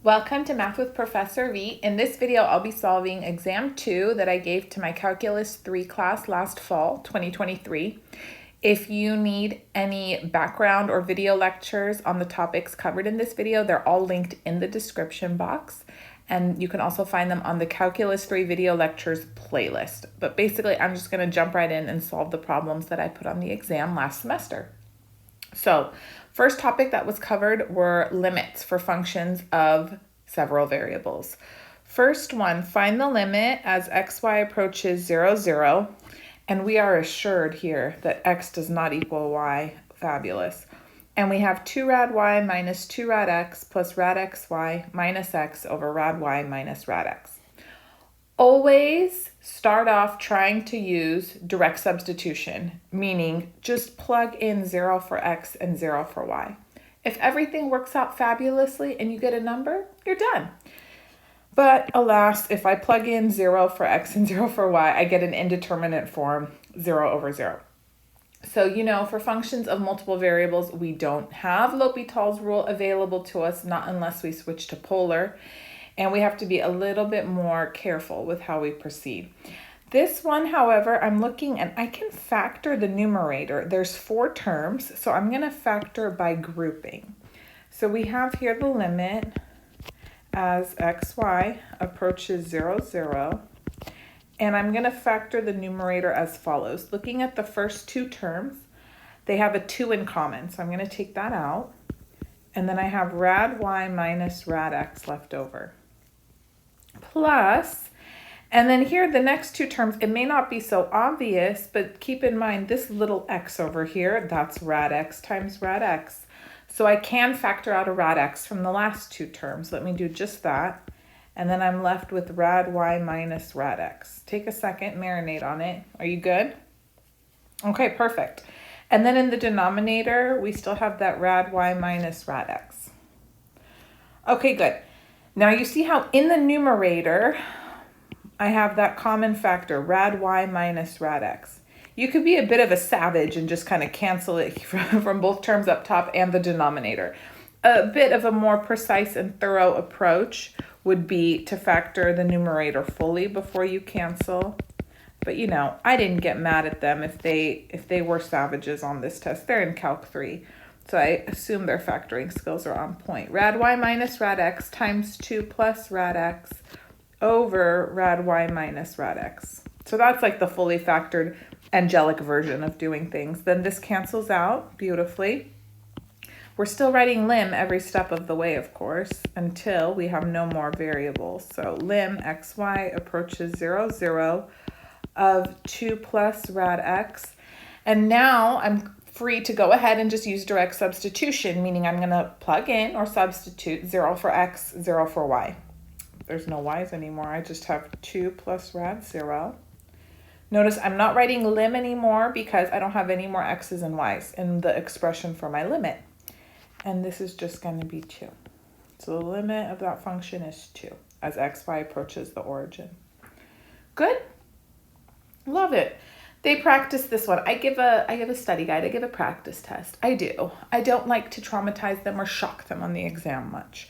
Welcome to Math with Professor V. In this video, I'll be solving exam 2 that I gave to my Calculus 3 class last fall, 2023. If you need any background or video lectures on the topics covered in this video, they're all linked in the description box. And you can also find them on the Calculus 3 video lectures playlist. But basically, I'm just going to jump right in and solve the problems that I put on the exam last semester. So, first topic that was covered were limits for functions of several variables. First one, find the limit as xy approaches 0, 0, and we are assured here that x does not equal y. Fabulous. And we have 2 rad y minus 2 rad x plus rad xy minus x over rad y minus rad x. Always start off trying to use direct substitution, meaning just plug in 0 for x and 0 for y. If everything works out fabulously and you get a number, you're done. But alas, if I plug in 0 for x and 0 for y, I get an indeterminate form, 0 over 0. So, for functions of multiple variables, we don't have L'Hopital's rule available to us, not unless we switch to polar. And we have to be a little bit more careful with how we proceed. This one, however, I'm looking and I can factor the numerator. There's 4 terms, so I'm going to factor by grouping. So we have here the limit as xy approaches 0, 0. And I'm going to factor the numerator as follows. Looking at the first 2 terms, they have a 2 in common. So I'm going to take that out. And then I have rad y minus rad x left over. Plus, and then here the next 2 terms, it may not be so obvious, but keep in mind this little x over here, that's rad x times rad x. So I can factor out a rad x from the last 2 terms. Let me do just that. And then I'm left with rad y minus rad x. Take a second, marinate on it. Are you good? Okay, perfect. And then in the denominator, we still have that rad y minus rad x. Okay, good. Now you see how in the numerator, I have that common factor, rad y minus rad x. You could be a bit of a savage and just kind of cancel it from both terms up top and the denominator. A bit of a more precise and thorough approach would be to factor the numerator fully before you cancel. But I didn't get mad at them if they were savages on this test. They're in Calc 3. So I assume their factoring skills are on point. Rad y minus rad x times 2 plus rad x over rad y minus rad x. So that's like the fully factored angelic version of doing things. Then this cancels out beautifully. We're still writing lim every step of the way, of course, until we have no more variables. So lim xy approaches 0, 0 of 2 plus rad x. And now I'm free to go ahead and just use direct substitution, meaning I'm going to plug in or substitute 0 for x, 0 for y. There's no y's anymore. I just have 2 plus rad 0. Notice I'm not writing lim anymore because I don't have any more x's and y's in the expression for my limit. And this is just going to be 2. So the limit of that function is 2 as xy approaches the origin. Good? Love it. They practice this one. I give a study guide. I give a practice test. I do. I don't like to traumatize them or shock them on the exam much.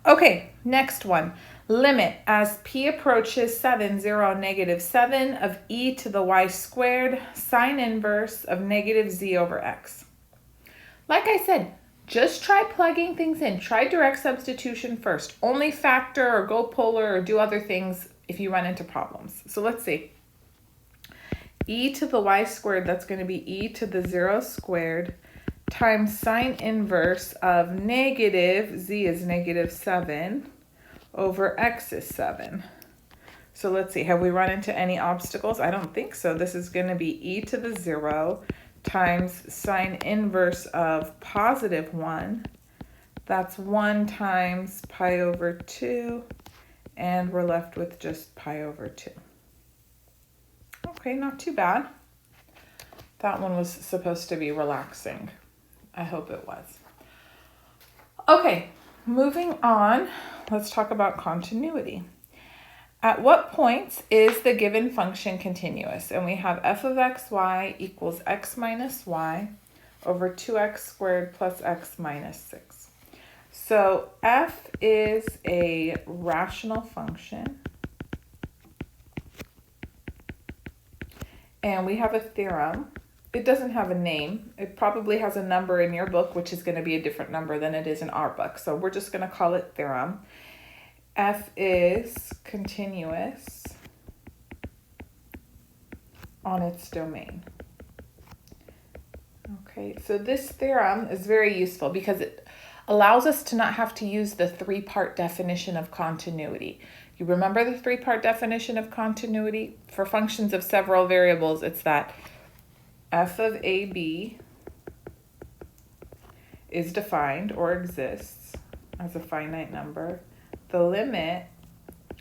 Okay, next one. Limit as p approaches 7, 0, negative 7 of e to the y squared sine inverse of negative z over x. Like I said, just try plugging things in. Try direct substitution first. Only factor or go polar or do other things if you run into problems. So let's see. E to the y squared, that's going to be e to the 0 squared times sine inverse of negative, z is negative 7, over x is 7. So let's see, have we run into any obstacles? I don't think so. This is going to be e to the 0 times sine inverse of positive 1. That's 1 times pi over 2, and we're left with just pi over 2. Okay, not too bad. That one was supposed to be relaxing. I hope it was. Okay, moving on, let's talk about continuity. At what points is the given function continuous? And we have f of xy equals x minus y over 2x squared plus x minus 6. So f is a rational function. And we have a theorem. It doesn't have a name. It probably has a number in your book, which is going to be a different number than it is in our book. So we're just going to call it theorem. F is continuous on its domain. Okay, so this theorem is very useful because it allows us to not have to use the three-part definition of continuity. You remember the three-part definition of continuity? For functions of several variables, it's that f of ab is defined or exists as a finite number. The limit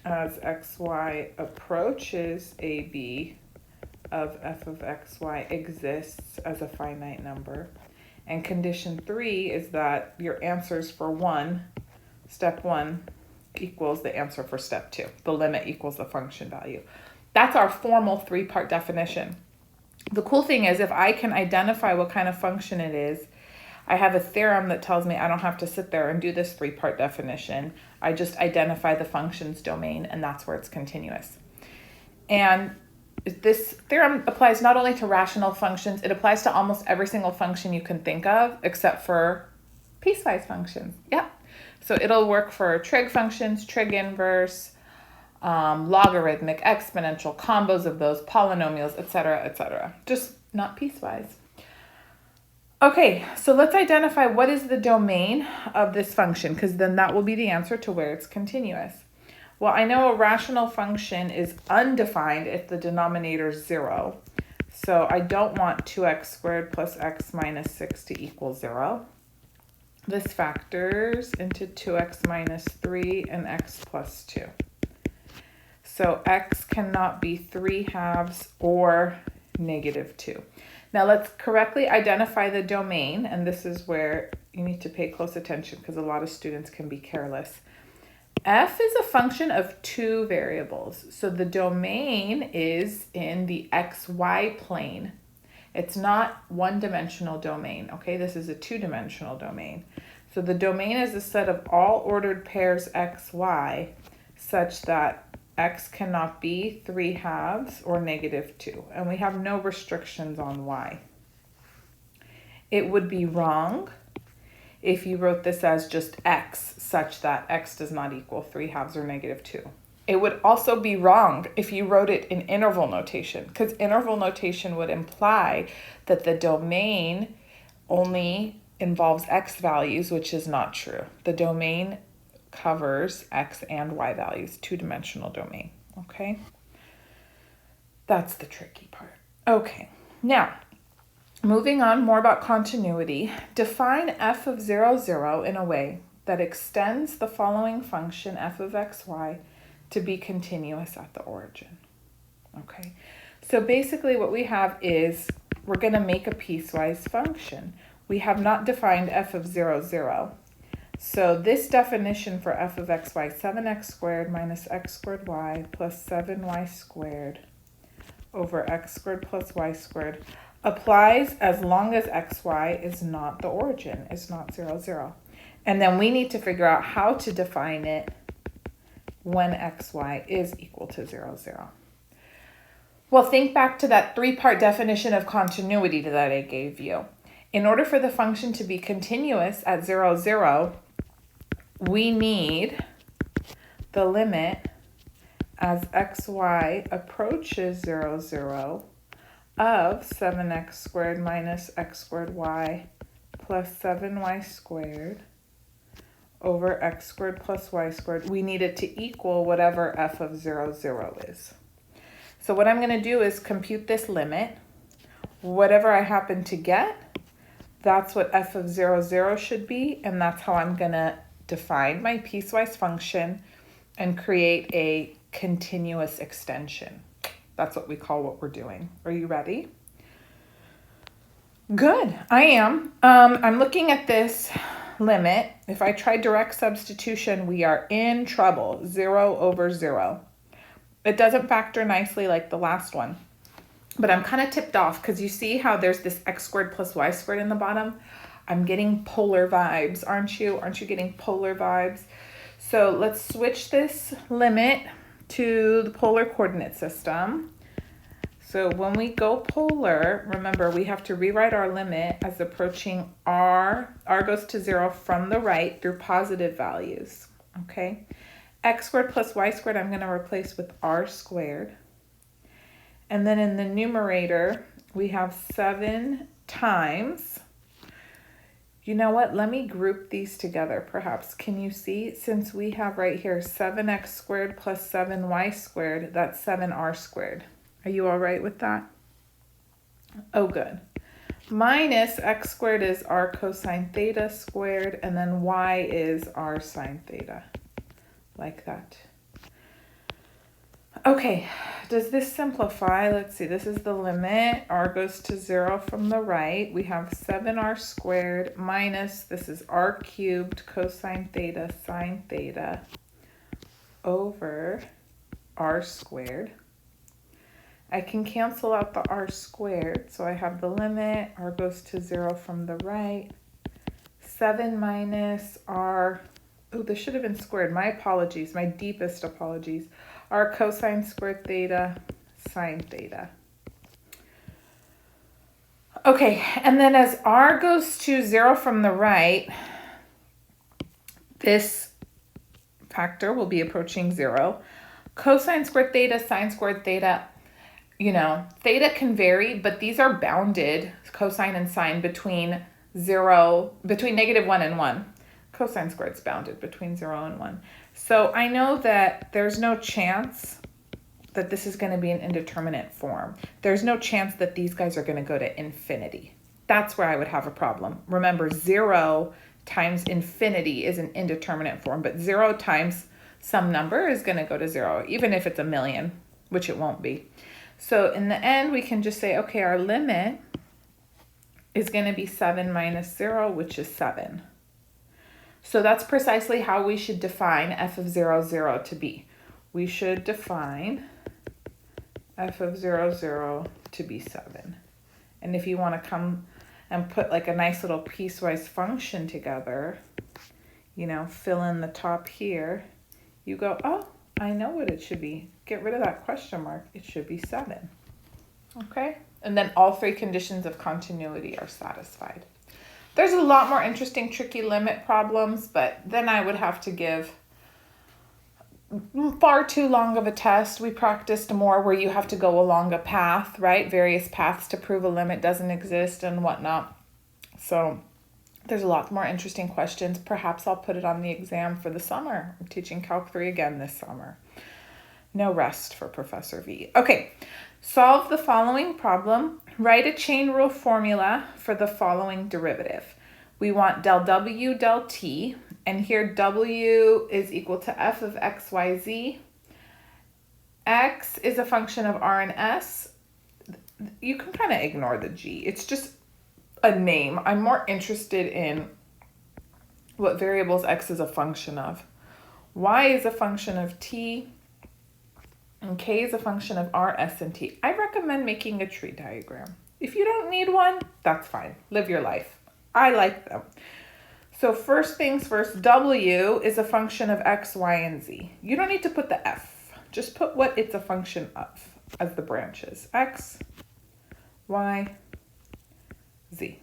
as xy approaches ab of f of xy exists as a finite number. And condition 3 is that your answers for step 1 equals the answer for step 2. The limit equals the function value. That's our formal three-part definition. The cool thing is if I can identify what kind of function it is, I have a theorem that tells me I don't have to sit there and do this three-part definition. I just identify the function's domain, and that's where it's continuous. And this theorem applies not only to rational functions, it applies to almost every single function you can think of except for piecewise functions. Yep. So it'll work for trig functions, trig inverse, logarithmic, exponential, combos of those, polynomials, etc., just not piecewise. Okay, so let's identify what is the domain of this function, because then that will be the answer to where it's continuous. Well, I know a rational function is undefined if the denominator is 0. So I don't want 2x squared plus x minus 6 to equal 0. This factors into 2x minus 3 and x plus 2. So x cannot be 3/2 or negative 2. Now let's correctly identify the domain, and this is where you need to pay close attention because a lot of students can be careless. F is a function of two variables. So the domain is in the xy plane. It's not one-dimensional domain, okay? This is a two-dimensional domain. So the domain is a set of all ordered pairs xy such that x cannot be 3/2 or negative 2. And we have no restrictions on y. It would be wrong if you wrote this as just x such that x does not equal 3/2 or negative 2. It would also be wrong if you wrote it in interval notation, because interval notation would imply that the domain only involves x values, which is not true. The domain covers x and y values, two-dimensional domain, okay? That's the tricky part. Okay, now, moving on, more about continuity. Define f of 0, 0 in a way that extends the following function f of xy to be continuous at the origin. Okay, so basically what we have is we're going to make a piecewise function. We have not defined f of 0, 0. So this definition for f of xy, 7x squared minus x squared y plus 7y squared over x squared plus y squared applies as long as xy is not the origin, is not 0, 0. And then we need to figure out how to define it when xy is equal to 0, 0. Well, think back to that three-part definition of continuity that I gave you. In order for the function to be continuous at 0, 0, we need the limit as xy approaches 0, 0 of 7x squared minus x squared y plus 7y squared over x squared plus y squared. We need it to equal whatever f of 0, 0 is. So what I'm going to do is compute this limit. Whatever I happen to get, that's what f of 0, 0 should be, and that's how I'm going to define my piecewise function and create a continuous extension. That's what we call what we're doing. Are you ready? Good, I am. I'm looking at this limit. If I try direct substitution, we are in trouble. 0 over 0. It doesn't factor nicely like the last one, but I'm kind of tipped off because you see how there's this x squared plus y squared in the bottom. I'm getting polar vibes, aren't you? Aren't you getting polar vibes? So let's switch this limit to the polar coordinate system. So when we go polar, remember we have to rewrite our limit as approaching r. R goes to 0 from the right through positive values, okay? X squared plus y squared I'm going to replace with r squared. And then in the numerator, we have 7 times. You know what? Let me group these together perhaps. Can you see? Since we have right here 7x squared plus 7y squared, that's 7r squared. Are you all right with that? Oh, good. Minus x squared is r cosine theta squared, and then y is r sine theta, like that. Okay, does this simplify? Let's see, this is the limit. R goes to 0 from the right. We have 7r squared minus, this is r cubed cosine theta sine theta over r squared. I can cancel out the r squared, so I have the limit. R goes to 0 from the right. 7 minus r, oh, this should have been squared. My apologies, my deepest apologies. R cosine squared theta sine theta. Okay, and then as r goes to 0 from the right, this factor will be approaching 0. Cosine squared theta, sine squared theta, you know, theta can vary, but these are bounded, cosine and sine, between -1 and 1. Cosine squared is bounded between 0 and 1. So I know that there's no chance that this is going to be an indeterminate form. There's no chance that these guys are going to go to infinity. That's where I would have a problem. Remember, 0 times infinity is an indeterminate form, but 0 times some number is going to go to 0, even if it's a million, which it won't be. So in the end, we can just say, okay, our limit is going to be 7 minus 0, which is 7. So that's precisely how we should define f of 0, 0 to be. We should define f of 0, 0 to be 7. And if you want to come and put like a nice little piecewise function together, you know, fill in the top here, you go, oh, I know what it should be. Get rid of that question mark. It should be 7. Okay? And then all 3 conditions of continuity are satisfied. There's a lot more interesting, tricky limit problems, but then I would have to give far too long of a test. We practiced more where you have to go along a path, right? Various paths to prove a limit doesn't exist and whatnot. So there's a lot more interesting questions. Perhaps I'll put it on the exam for the summer. I'm teaching Calc 3 again this summer. No rest for Professor V. Okay, solve the following problem. Write a chain rule formula for the following derivative. We want del W del T, and here W is equal to f of x, y, z. X is a function of R and S. You can kind of ignore the G. It's just a name. I'm more interested in what variables X is a function of. Y is a function of T, and K is a function of R, S, and T. I recommend making a tree diagram. If you don't need one, that's fine. Live your life. I like them. So first things first, W is a function of X, Y, and Z. You don't need to put the F. Just put what it's a function of as the branches. X, Y, Z.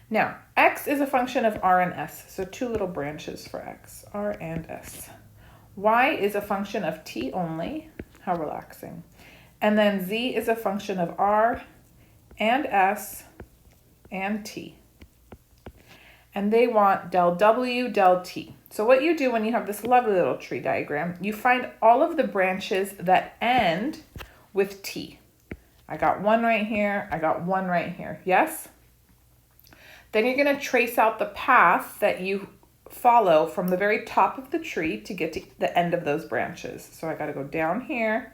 Now, X is a function of R and S. So 2 little branches for X, R and S. Y is a function of T only. How relaxing. And then Z is a function of R and S and T. And they want del W, del T. So what you do when you have this lovely little tree diagram, you find all of the branches that end with T. I got one right here. I got one right here. Yes? Then you're going to trace out the path that you follow from the very top of the tree to get to the end of those branches. So I got to go down here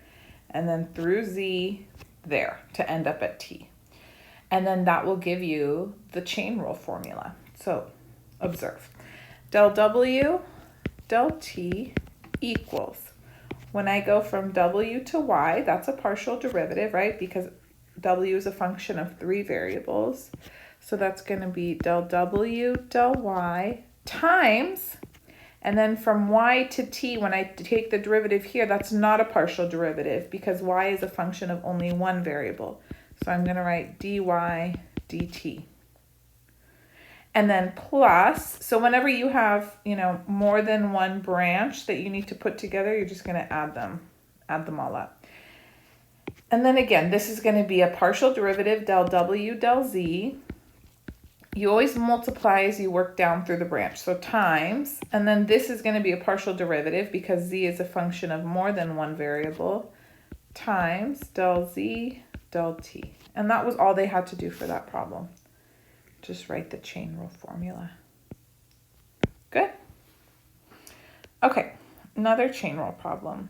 and then through Z there to end up at T. And then that will give you the chain rule formula. So observe. Del W, del T equals, when I go from W to Y, that's a partial derivative, right? Because W is a function of 3 variables. So that's going to be del W del Y times, and then from y to t, when I take the derivative here, that's not a partial derivative because y is a function of only one variable. So I'm going to write dy dt. And then plus, so whenever you have, more than one branch that you need to put together, you're just going to add them all up. And then again, this is going to be a partial derivative, del W del Z. You always multiply as you work down through the branch, so times, and then this is going to be a partial derivative because z is a function of more than one variable, times del Z del T. And that was all they had to do for that problem. Just write the chain rule formula. Good? Okay, another chain rule problem.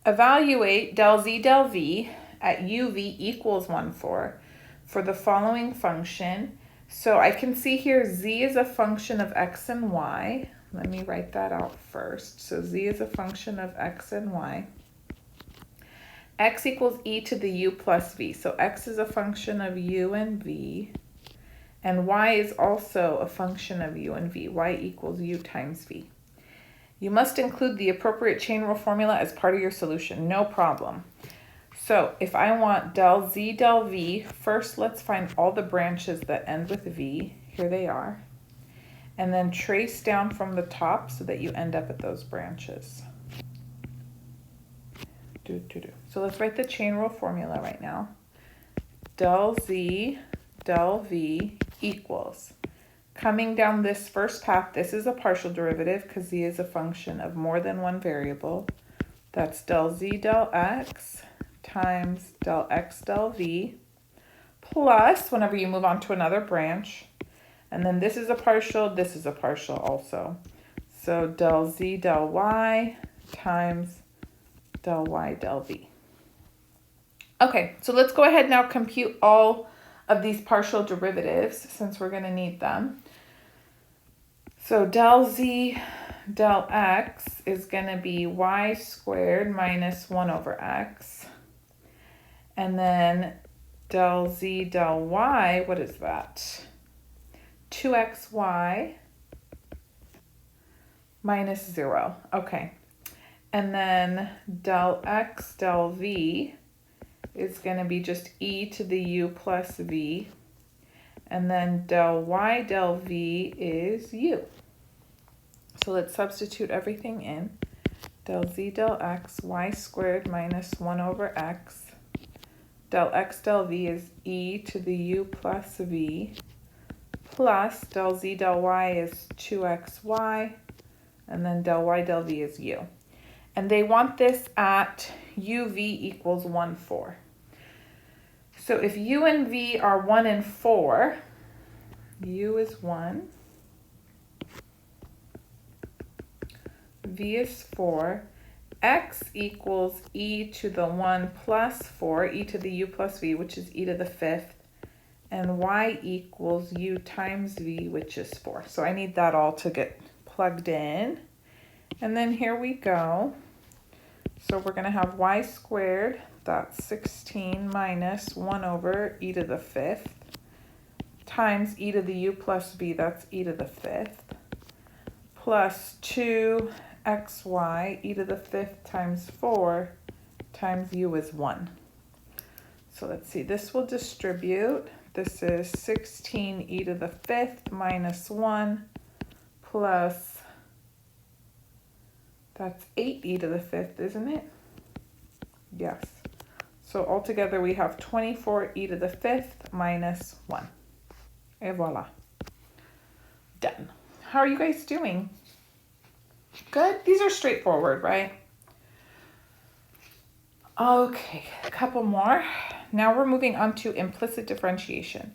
Evaluate del Z del V at uv equals 1, 4 for the following function. So I can see here z is a function of x and y. Let me write that out first. So z is a function of x and y. X equals e to the u plus v. So x is a function of u and v. And y is also a function of u and v. Y equals u times v. You must include the appropriate chain rule formula as part of your solution. No problem. So if I want del Z del V, first let's find all the branches that end with V. Here they are. And then trace down from the top so that you end up at those branches. So let's write the chain rule formula right now. Del Z del V equals. Coming down this first path, this is a partial derivative because Z is a function of more than one variable. That's del Z del X times del X del V plus whenever you move on to another branch. And then this is a partial also. So del Z del Y times del Y del V. Okay, so let's go ahead now compute all of these partial derivatives since we're going to need them. So del Z del X is going to be y squared minus 1 over x. And then del Z del Y, what is that? 2xy minus 0. Okay. And then del X del V is going to be just e to the u plus v. And then del Y del V is u. So let's substitute everything in. Del Z del X, y squared minus 1 over x. Del X del V is e to the u plus v. Plus del Z del Y is 2xy. And then del Y del V is u. And they want this at uv equals 1, 4. So if u and v are 1 and 4, u is 1, v is 4, x equals e to the 1 plus 4, e to the u plus v, which is e to the 5th, and y equals u times v, which is 4. So I need that all to get plugged in. And then here we go. So we're going to have y squared, that's 16 minus 1 over e to the 5th, times e to the u plus v, that's e to the 5th, plus 2xy, e to the 5th times 4, times u is 1. So let's see, this will distribute. This is 16 e to the 5th minus 1 plus, that's 8 e to the 5th, isn't it? Yes. So altogether we have 24 e to the 5th minus 1. Et voila. Done. How are you guys doing? Good? These are straightforward, right? Okay, a couple more. Now we're moving on to implicit differentiation.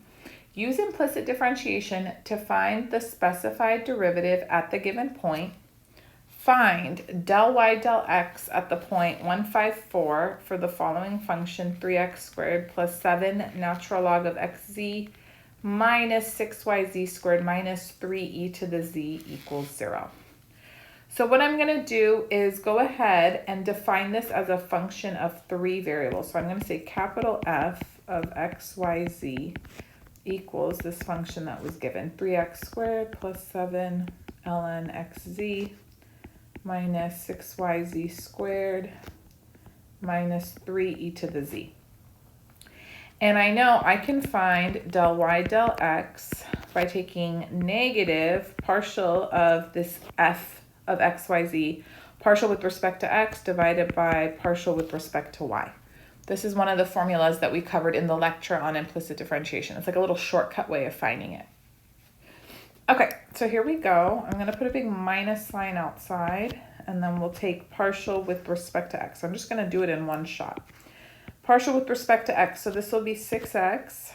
Use implicit differentiation to find the specified derivative at the given point. Find del y del x at the point 1, 5, 4 for the following function 3x squared plus 7 natural log of xz minus 6yz squared minus 3e to the z equals 0. So what I'm going to do is go ahead and define this as a function of 3 variables. So I'm going to say capital F of x, y, z equals this function that was given, 3x squared plus 7 ln xz minus 6yz squared minus 3e to the z. And I know I can find del y del x by taking negative partial of this f of xyz, partial with respect to x divided by partial with respect to y. This is one of the formulas that we covered in the lecture on implicit differentiation. It's like a little shortcut way of finding it. Okay, so here we go. I'm going to put a big minus sign outside, and then we'll take partial with respect to x. I'm just going to do it in one shot. Partial with respect to x, so this will be 6x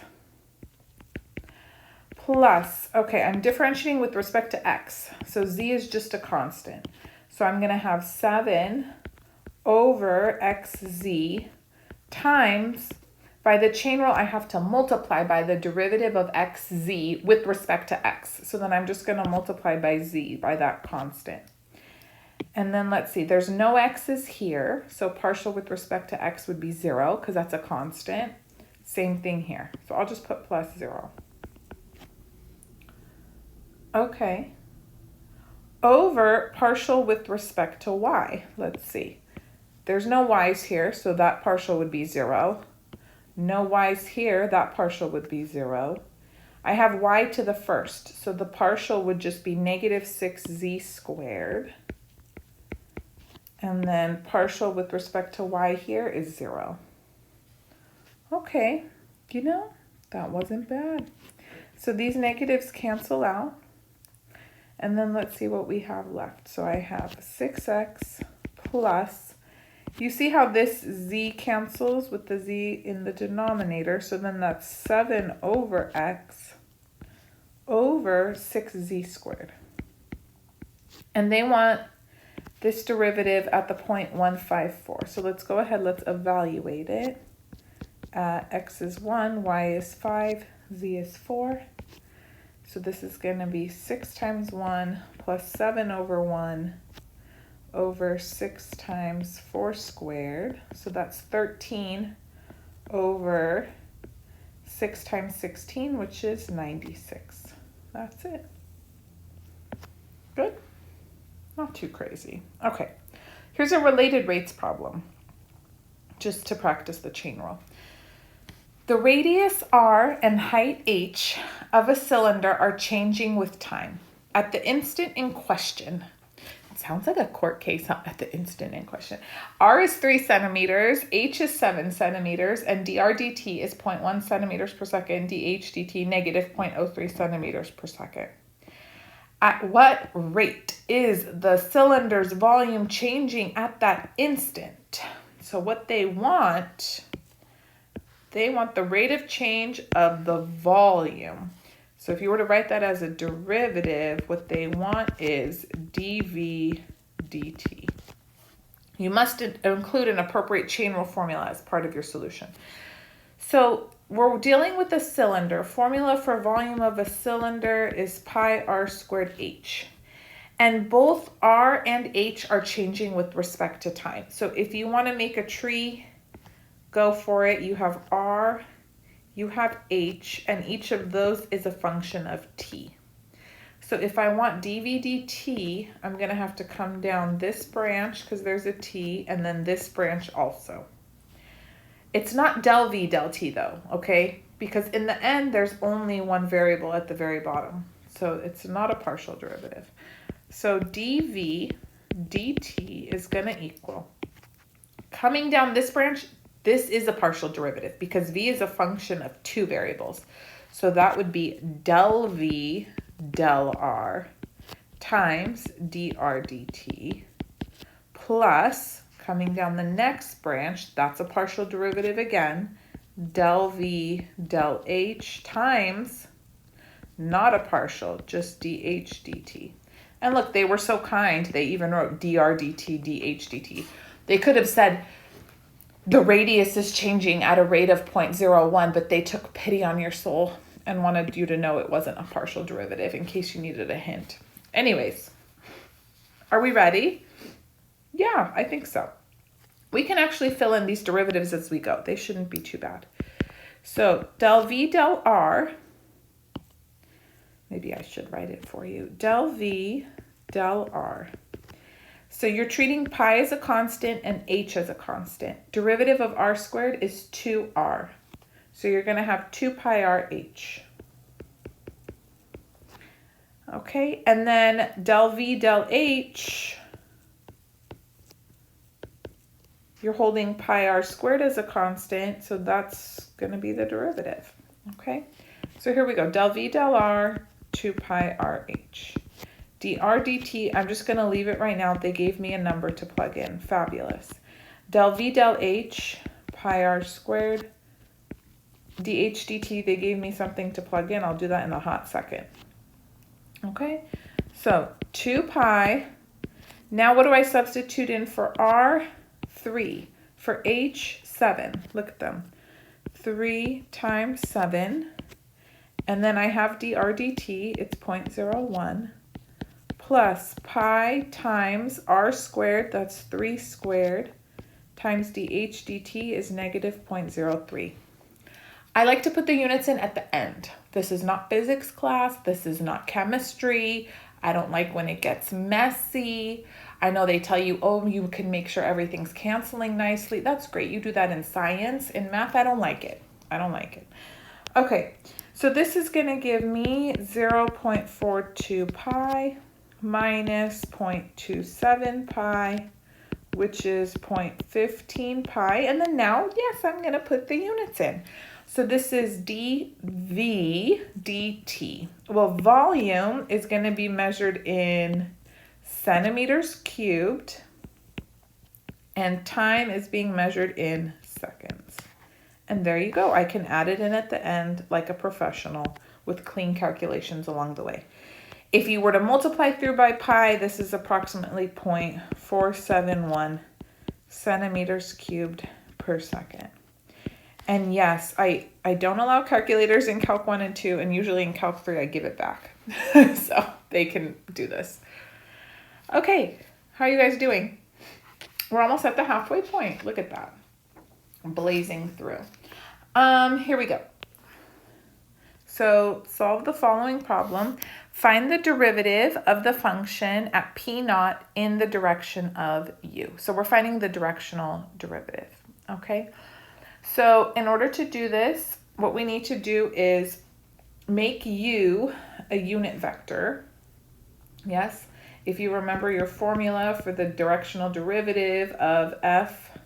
plus, okay, I'm differentiating with respect to x, so z is just a constant. So I'm going to have 7 over xz times, by the chain rule, I have to multiply by the derivative of xz with respect to x. So then I'm just going to multiply by z, by that constant. And then let's see, there's no x's here, so partial with respect to x would be 0, because that's a constant. Same thing here. So I'll just put plus 0. Okay. Over partial with respect to y. Let's see. There's no y's here, so that partial would be 0. No y's here, that partial would be 0. I have y to the first, so the partial would just be negative 6z squared. And then partial with respect to y here is 0. Okay, you know, that wasn't bad. So these negatives cancel out. And then let's see what we have left. So I have 6x plus, you see how this z cancels with the z in the denominator, so then that's 7 over x over 6z squared. And they want this derivative at the point 154. So let's go ahead, let's evaluate it. X is 1, y is 5, z is 4. So this is going to be 6 times 1 plus 7 over 1 over 6 times 4 squared. So that's 13 over 6 times 16, which is 96. That's it. Good? Not too crazy. Okay, here's a related rates problem, just to practice the chain rule. The radius r and height h of a cylinder are changing with time. At the instant in question, it sounds like a court case, huh? At the instant in question, r is 3 centimeters, h is 7 centimeters, and dr dt is 0.1 centimeters per second, dh dt negative 0.03 centimeters per second. At what rate is the cylinder's volume changing at that instant? So what they want the rate of change of the volume. So if you were to write that as a derivative, what they want is dv dt. You must include an appropriate chain rule formula as part of your solution. So we're dealing with a cylinder. Formula for volume of a cylinder is pi r squared h. And both r and h are changing with respect to time. So if you want to make a tree, go for it. You have r, you have h, and each of those is a function of t. So if I want dv dt, I'm going to have to come down this branch because there's a t, and then this branch also. It's not del v del t though, okay? Because in the end, there's only one variable at the very bottom. So it's not a partial derivative. So dv dt is going to equal, coming down this branch, this is a partial derivative because v is a function of 2 variables. So that would be del v del r times dr dt plus, coming down the next branch, that's a partial derivative again, del v del h times, not a partial, just dh dt. And look, they were so kind, they even wrote dr dt, dh dt. They could have said the radius is changing at a rate of 0.01, but they took pity on your soul and wanted you to know it wasn't a partial derivative in case you needed a hint. Anyways, are we ready? Yeah, I think so. We can actually fill in these derivatives as we go. They shouldn't be too bad. So del v del r Maybe I should write it for you. Del V, del R. So you're treating pi as a constant and h as a constant. Derivative of r squared is 2r. So you're going to have 2 pi r h. Okay, and then del V, del H, you're holding pi r squared as a constant, so that's going to be the derivative. Okay, so here we go. Del V, del R, 2 pi r h. dr dt, I'm just going to leave it right now. They gave me a number to plug in. Fabulous. Del V, del H, pi r squared. dh dt, they gave me something to plug in. I'll do that in a hot second. Okay, so 2 pi. Now what do I substitute in for r? 3. For h, 7. Look at them. 3 times 7. And then I have dr dt, it's 0.01, plus pi times r squared, that's 3 squared, times dh dt is negative 0.03. I like to put the units in at the end. This is not physics class. This is not chemistry. I don't like when it gets messy. I know they tell you, oh, you can make sure everything's canceling nicely. That's great. You do that in science. In math, I don't like it. I don't like it. Okay, so this is going to give me 0.42 pi minus 0.27 pi, which is 0.15 pi. And then now, yes, I'm going to put the units in. So this is dV dt. Well, volume is going to be measured in centimeters cubed, and time is being measured in seconds. And there you go. I can add it in at the end like a professional with clean calculations along the way. If you were to multiply through by pi, this is approximately 0.471 centimeters cubed per second. And yes, I don't allow calculators in Calc 1 and 2, and usually in Calc 3 I give it back. So they can do this. Okay, how are you guys doing? We're almost at the halfway point. Look at that. Blazing through. Here we go. So solve the following problem. Find the derivative of the function at p naught in the direction of u. So we're finding the directional derivative, okay? So in order to do this, what we need to do is make u a unit vector. Yes, if you remember your formula for the directional derivative of f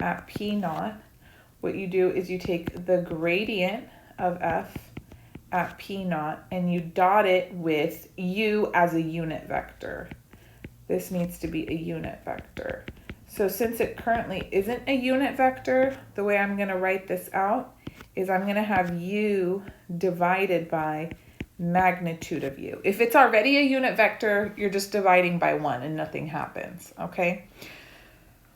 at p naught, what you do is you take the gradient of f at p naught and you dot it with u as a unit vector. This needs to be a unit vector. So since it currently isn't a unit vector, the way I'm going to write this out is I'm going to have u divided by magnitude of u. If it's already a unit vector, you're just dividing by 1 and nothing happens, okay?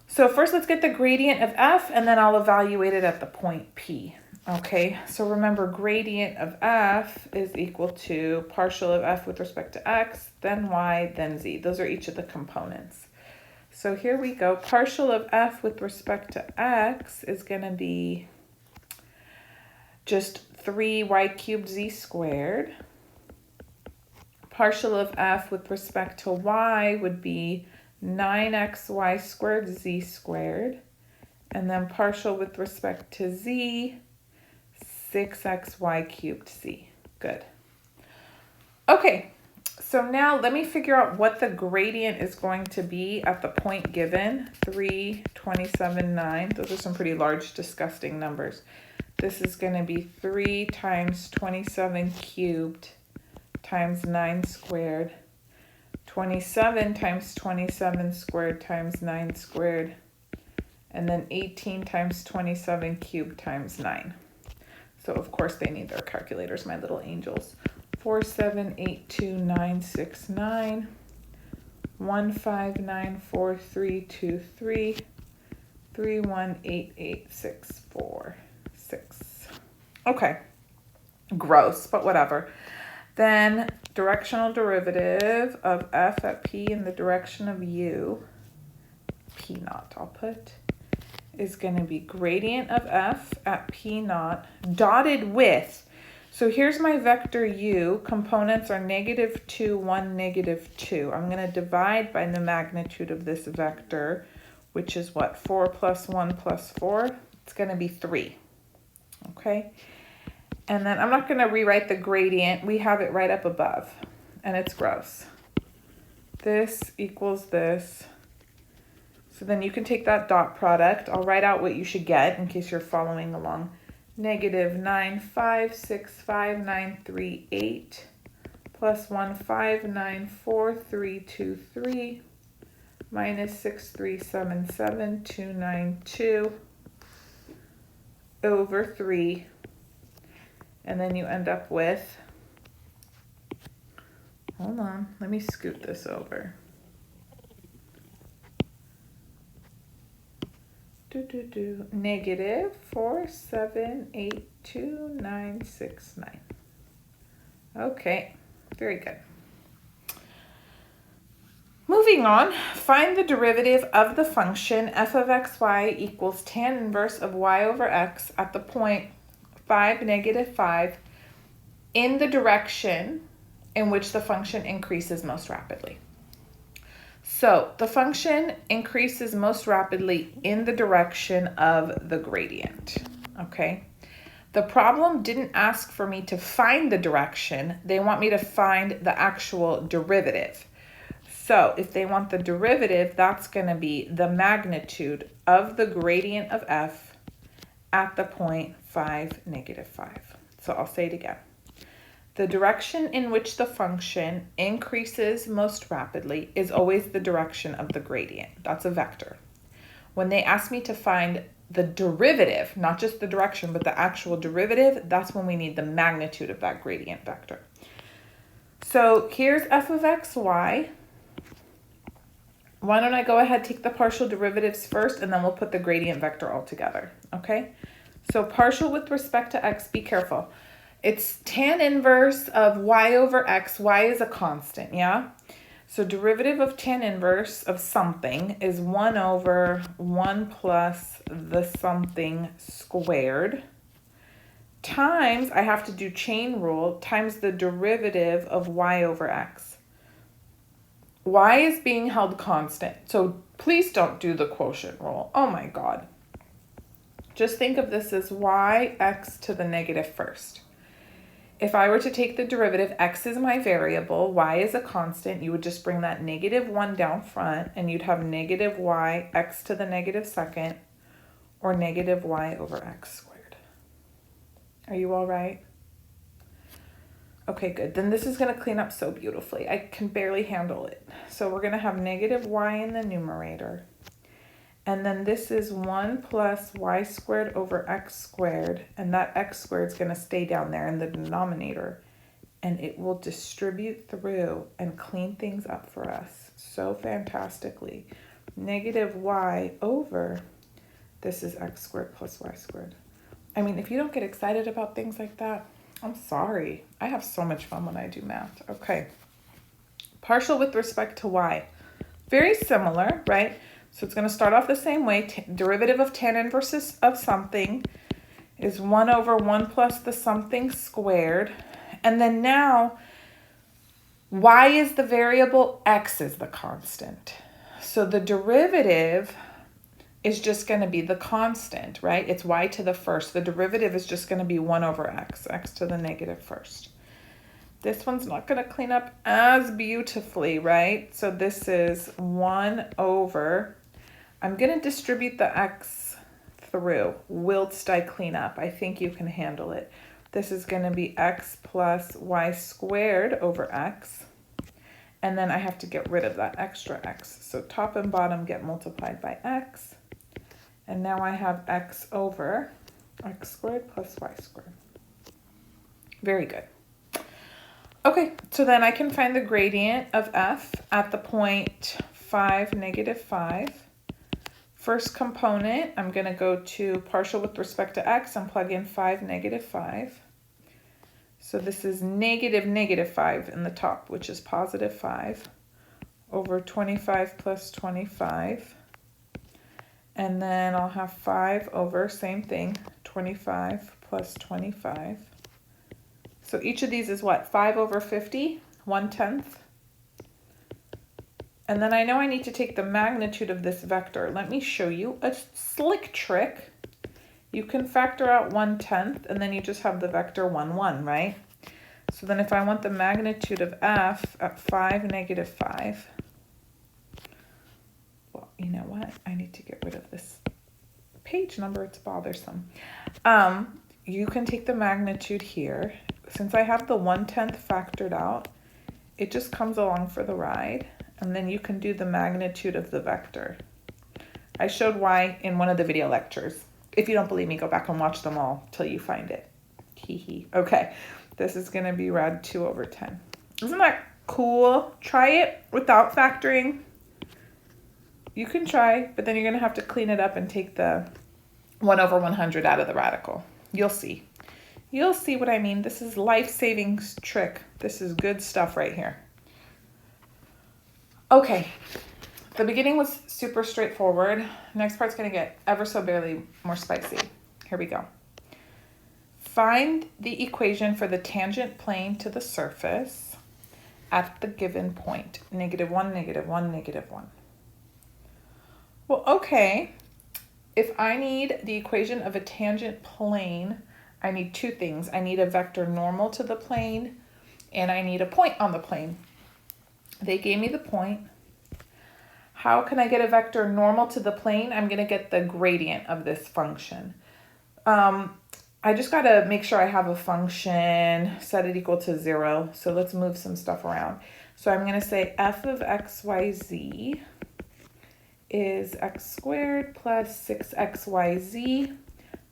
So first let's get the gradient of f and then I'll evaluate it at the point P. Okay, so remember gradient of f is equal to partial of f with respect to x, then y, then z. Those are each of the components. So here we go. Partial of f with respect to x is going to be just 3y cubed z squared. Partial of f with respect to y would be 9xy squared z squared. And then partial with respect to z, 6xy cubed z. Good. Okay. So now let me figure out what the gradient is going to be at the point given, 3, 27, 9. Those are some pretty large, disgusting numbers. This is going to be 3 times 27 cubed times 9 squared, 27 times 27 squared times 9 squared, and then 18 times 27 cubed times 9. So of course they need their calculators, my little angels. 4, 7, 8, 2, 9, 6, 9, 1, 5, 9, 4, 3, 2, 3, 3, 1, 8, 8, 6, 4, 6. Okay, gross, but whatever. Then directional derivative of f at p in the direction of u, p naught I'll put, is going to be gradient of f at p naught dotted with. So here's my vector u. Components are -2, 1, -2. I'm going to divide by the magnitude of this vector, which is what? 4 plus 1 plus 4. It's going to be 3. Okay? And then I'm not going to rewrite the gradient. We have it right up above, and it's gross. This equals this. So then you can take that dot product. I'll write out what you should get in case you're following along. -9,565,938 plus 1,594,323 minus 6,377,292 over 3. And then you end up with, hold on, let me scoot this over. -4782969. Okay, very good. Moving on, find the derivative of the function f of xy equals tan inverse of y over x at the point 5, -5 in the direction in which the function increases most rapidly. So the function increases most rapidly in the direction of the gradient, okay? The problem didn't ask for me to find the direction. They want me to find the actual derivative. So if they want the derivative, that's going to be the magnitude of the gradient of f at the point 5, -5. So I'll say it again. The direction in which the function increases most rapidly is always the direction of the gradient. That's a vector. When they ask me to find the derivative, not just the direction, but the actual derivative, that's when we need the magnitude of that gradient vector. So here's f of xy. Why don't I go ahead, take the partial derivatives first, and then we'll put the gradient vector all together, okay? So partial with respect to x, be careful. It's tan inverse of y over x. Y is a constant, yeah? So derivative of tan inverse of something is 1 over 1 plus the something squared times, I have to do chain rule, times the derivative of y over x. Y is being held constant, so please don't do the quotient rule. Oh my God. Just think of this as y x to the negative first. If I were to take the derivative, x is my variable, y is a constant, you would just bring that -1 down front, and you'd have negative y x to the negative second, or negative y over x squared. Are you all right? Okay, good. Then this is going to clean up so beautifully. I can barely handle it. So we're going to have negative y in the numerator. And then this is 1 plus y squared over x squared. And that x squared is going to stay down there in the denominator. And it will distribute through and clean things up for us so fantastically. Negative y over, this is x squared plus y squared. I mean, if you don't get excited about things like that, I'm sorry. I have so much fun when I do math. Okay. Partial with respect to y. Very similar, right? So it's going to start off the same way. Derivative of tan inverse of something is 1 over 1 plus the something squared. And then now, y is the variable, x is the constant. So the derivative is just going to be the constant, right? It's y to the first. The derivative is just going to be 1 over x, x to the negative first. This one's not going to clean up as beautifully, right? So this is 1 over, I'm going to distribute the x through whilst I clean up. I think you can handle it. This is going to be x plus y squared over x. And then I have to get rid of that extra x. So top and bottom get multiplied by x. And now I have x over x squared plus y squared. Very good. Okay, so then I can find the gradient of f at the point 5, -5. First component, I'm going to go to partial with respect to x and plug in 5, -5. So this is -5 in the top, which is +5, over 25 plus 25. And then I'll have 5 over, same thing, 25 plus 25. So each of these is what? 5 over 50, 1/10. And then I know I need to take the magnitude of this vector. Let me show you a slick trick. You can factor out 1/10 and then you just have the vector 1, 1, right? So then if I want the magnitude of f at 5, -5, well, you know what? I need to get rid of this page number. It's bothersome. You can take the magnitude here. Since I have the 1/10 factored out, it just comes along for the ride. And then you can do the magnitude of the vector. I showed why in one of the video lectures. If you don't believe me, go back and watch them all till you find it. Hee hee. Okay, this is going to be rad 2 over 10. Isn't that cool? Try it without factoring. You can try, but then you're going to have to clean it up and take the 1 over 100 out of the radical. You'll see. You'll see what I mean. This is life-saving trick. This is good stuff right here. Okay, the beginning was super straightforward. Next part's going to get ever so barely more spicy. Here we go. Find the equation for the tangent plane to the surface at the given point. -1, -1, -1. Well, okay. If I need the equation of a tangent plane, I need two things. I need a vector normal to the plane, and I need a point on the plane. They gave me the point. How can I get a vector normal to the plane? I'm going to get the gradient of this function. I just got to make sure I have a function, set it equal to 0. So let's move some stuff around. So I'm going to say f of x, y, z is x squared plus 6xyz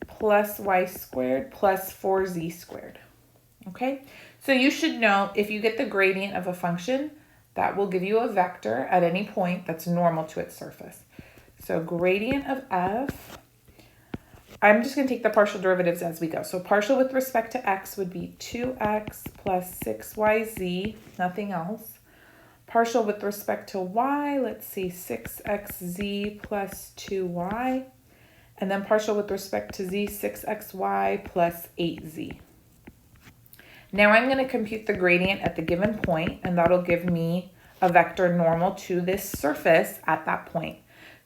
plus y squared plus 4z squared. Okay, so you should know if you get the gradient of a function, that will give you a vector at any point that's normal to its surface. So gradient of f, I'm just going to take the partial derivatives as we go. So partial with respect to x would be 2x plus 6yz, nothing else. Partial with respect to y, let's see, 6xz plus 2y. And then partial with respect to z, 6xy plus 8z. Now I'm going to compute the gradient at the given point, and that'll give me a vector normal to this surface at that point.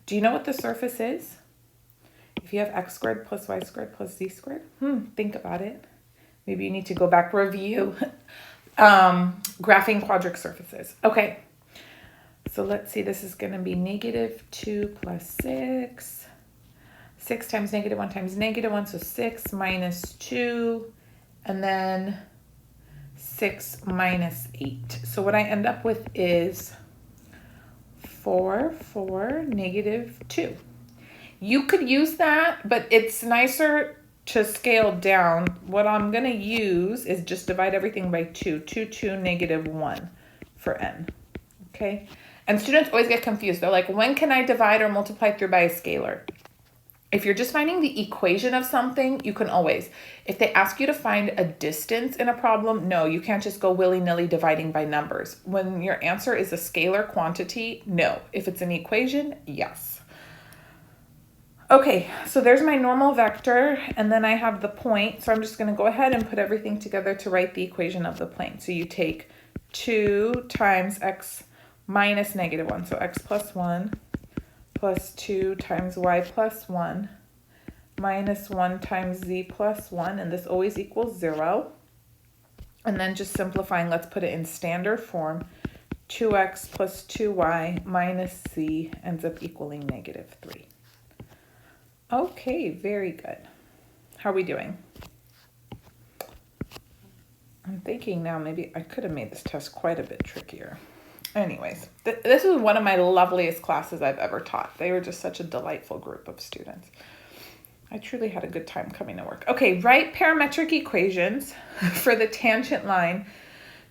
Do you know what the surface is? If you have x squared plus y squared plus z squared, think about it. Maybe you need to go back, review graphing quadric surfaces. Okay, so let's see, this is going to be -2 plus 6. 6 times -1 times -1, so 6 minus 2, and then 6 minus 8. So what I end up with is 4, 4, -2. You could use that, but it's nicer to scale down. What I'm going to use is just divide everything by 2. 2, 2, -1 for n. Okay? And students always get confused. They're like, when can I divide or multiply through by a scalar? If you're just finding the equation of something, you can always. If they ask you to find a distance in a problem, no, you can't just go willy-nilly dividing by numbers. When your answer is a scalar quantity, no. If it's an equation, yes. Okay, so there's my normal vector, and then I have the point. So I'm just going to go ahead and put everything together to write the equation of the plane. So you take 2 times x minus -1, so x plus 1. Plus 2 times y plus 1 minus 1 times z plus 1, and this always equals 0. And then just simplifying, let's put it in standard form. 2x plus 2y minus z ends up equaling -3. Okay, very good. How are we doing? I'm thinking now maybe I could have made this test quite a bit trickier. Anyways, this was one of my loveliest classes I've ever taught. They were just such a delightful group of students. I truly had a good time coming to work. Okay, write parametric equations for the tangent line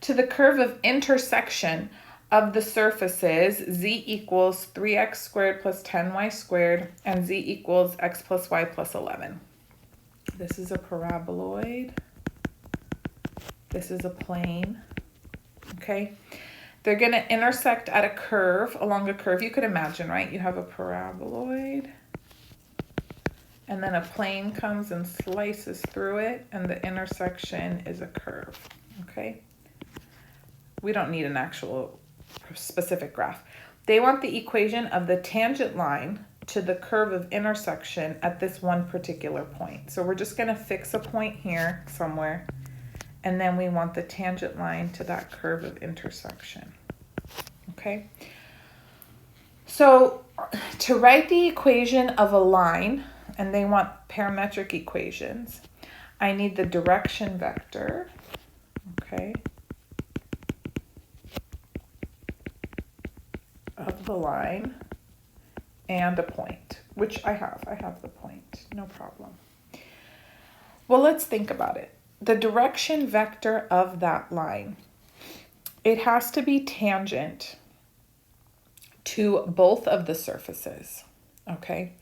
to the curve of intersection of the surfaces z equals 3x squared plus 10y squared and z equals x plus y plus 11. This is a paraboloid. This is a plane. Okay. They're going to intersect at a curve, along a curve. You could imagine, right? You have a paraboloid, and then a plane comes and slices through it, and the intersection is a curve, okay? We don't need an actual specific graph. They want the equation of the tangent line to the curve of intersection at this one particular point. So we're just going to fix a point here somewhere, and then we want the tangent line to that curve of intersection, okay? So to write the equation of a line, and they want parametric equations, I need the direction vector, okay, of the line and a point, which I have. I have the point, no problem. Well, let's think about it. The direction vector of that line, it has to be tangent to both of the surfaces, okay?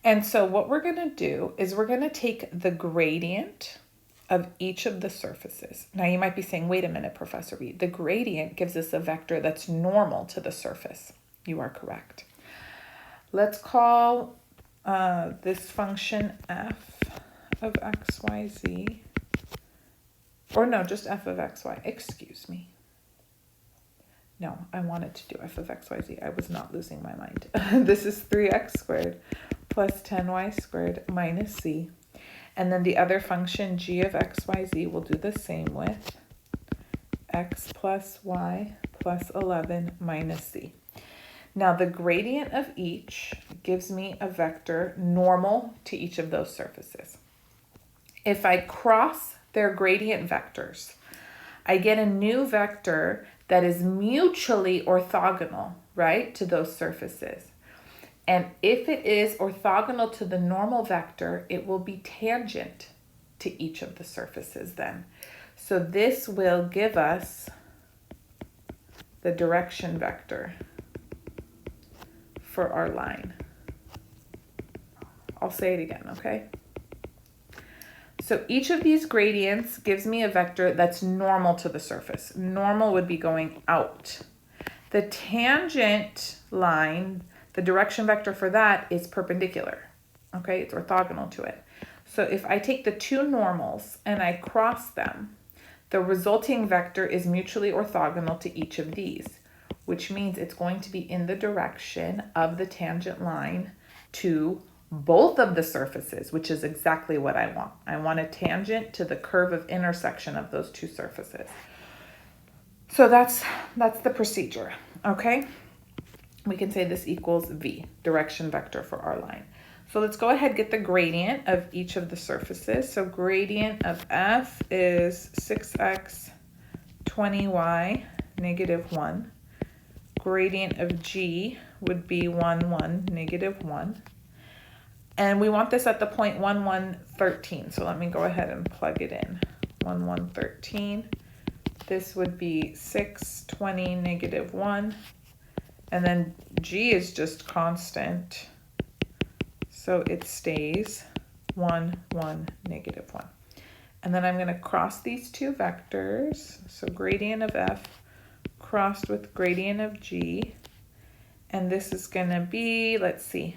And so what we're going to do is we're going to take the gradient of each of the surfaces. Now you might be saying, wait a minute, Professor B, the gradient gives us a vector that's normal to the surface. You are correct. Let's call this function f of x, y, z, or no, just f of x, y, excuse me. No, I wanted to do f of x, y, z. I was not losing my mind. This is 3x squared plus 10y squared minus c. And then the other function, g of x, y, z, we'll do the same with x plus y plus 11 minus c. Now the gradient of each gives me a vector normal to each of those surfaces. If I cross their gradient vectors, I get a new vector that is mutually orthogonal, right, to those surfaces. And if it is orthogonal to the normal vector, it will be tangent to each of the surfaces then. So this will give us the direction vector for our line. I'll say it again, okay? So each of these gradients gives me a vector that's normal to the surface. Normal would be going out. The tangent line, the direction vector for that is perpendicular, okay? It's orthogonal to it. So if I take the two normals and I cross them, the resulting vector is mutually orthogonal to each of these, which means it's going to be in the direction of the tangent line to both of the surfaces, which is exactly what I want. I want a tangent to the curve of intersection of those two surfaces. So that's the procedure, okay? We can say this equals v, direction vector for our line. So let's go ahead and get the gradient of each of the surfaces. So gradient of f is 6x, 20y, negative 1. Gradient of g would be 1, 1, negative 1. And we want this at the point 1, 1, 13. So let me go ahead and plug it in. 1, 1, 13. This would be 6, 20, negative 1. And then g is just constant. So it stays 1, 1, negative 1. And then I'm going to cross these two vectors. So gradient of f crossed with gradient of g. And this is going to be, let's see.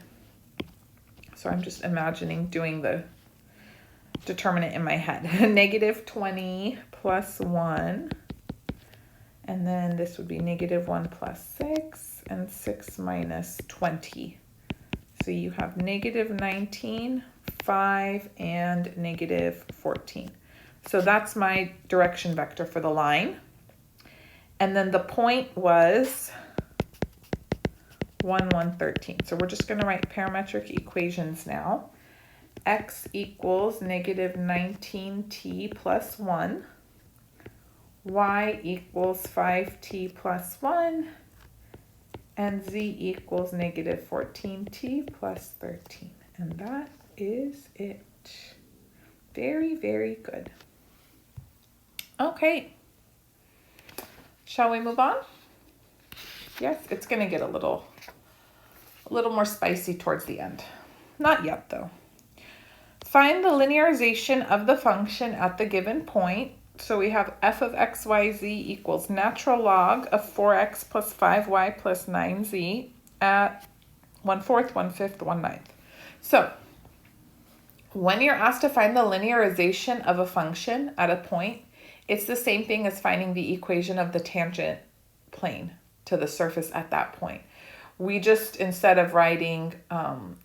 So I'm just imagining doing the determinant in my head. Negative 20 plus 1. And then this would be negative 1 plus 6. And 6 minus 20. So you have negative 19, 5, and negative 14. So that's my direction vector for the line. And then the point was 1, 1, 13. So we're just going to write parametric equations now. X equals negative 19t plus 1. Y equals 5t plus 1. And z equals negative 14t plus 13. And that is it. Very, very good. Okay. Shall we move on? Yes, it's going to get a little more spicy towards the end. Not yet, though. Find the linearization of the function at the given point. So we have f of x, y, z equals natural log of 4x plus 5y plus 9z at 1/4, 1/5, 1/9. So When you're asked to find the linearization of a function at a point, it's the same thing as finding the equation of the tangent plane to the surface at that point. We just, instead of writing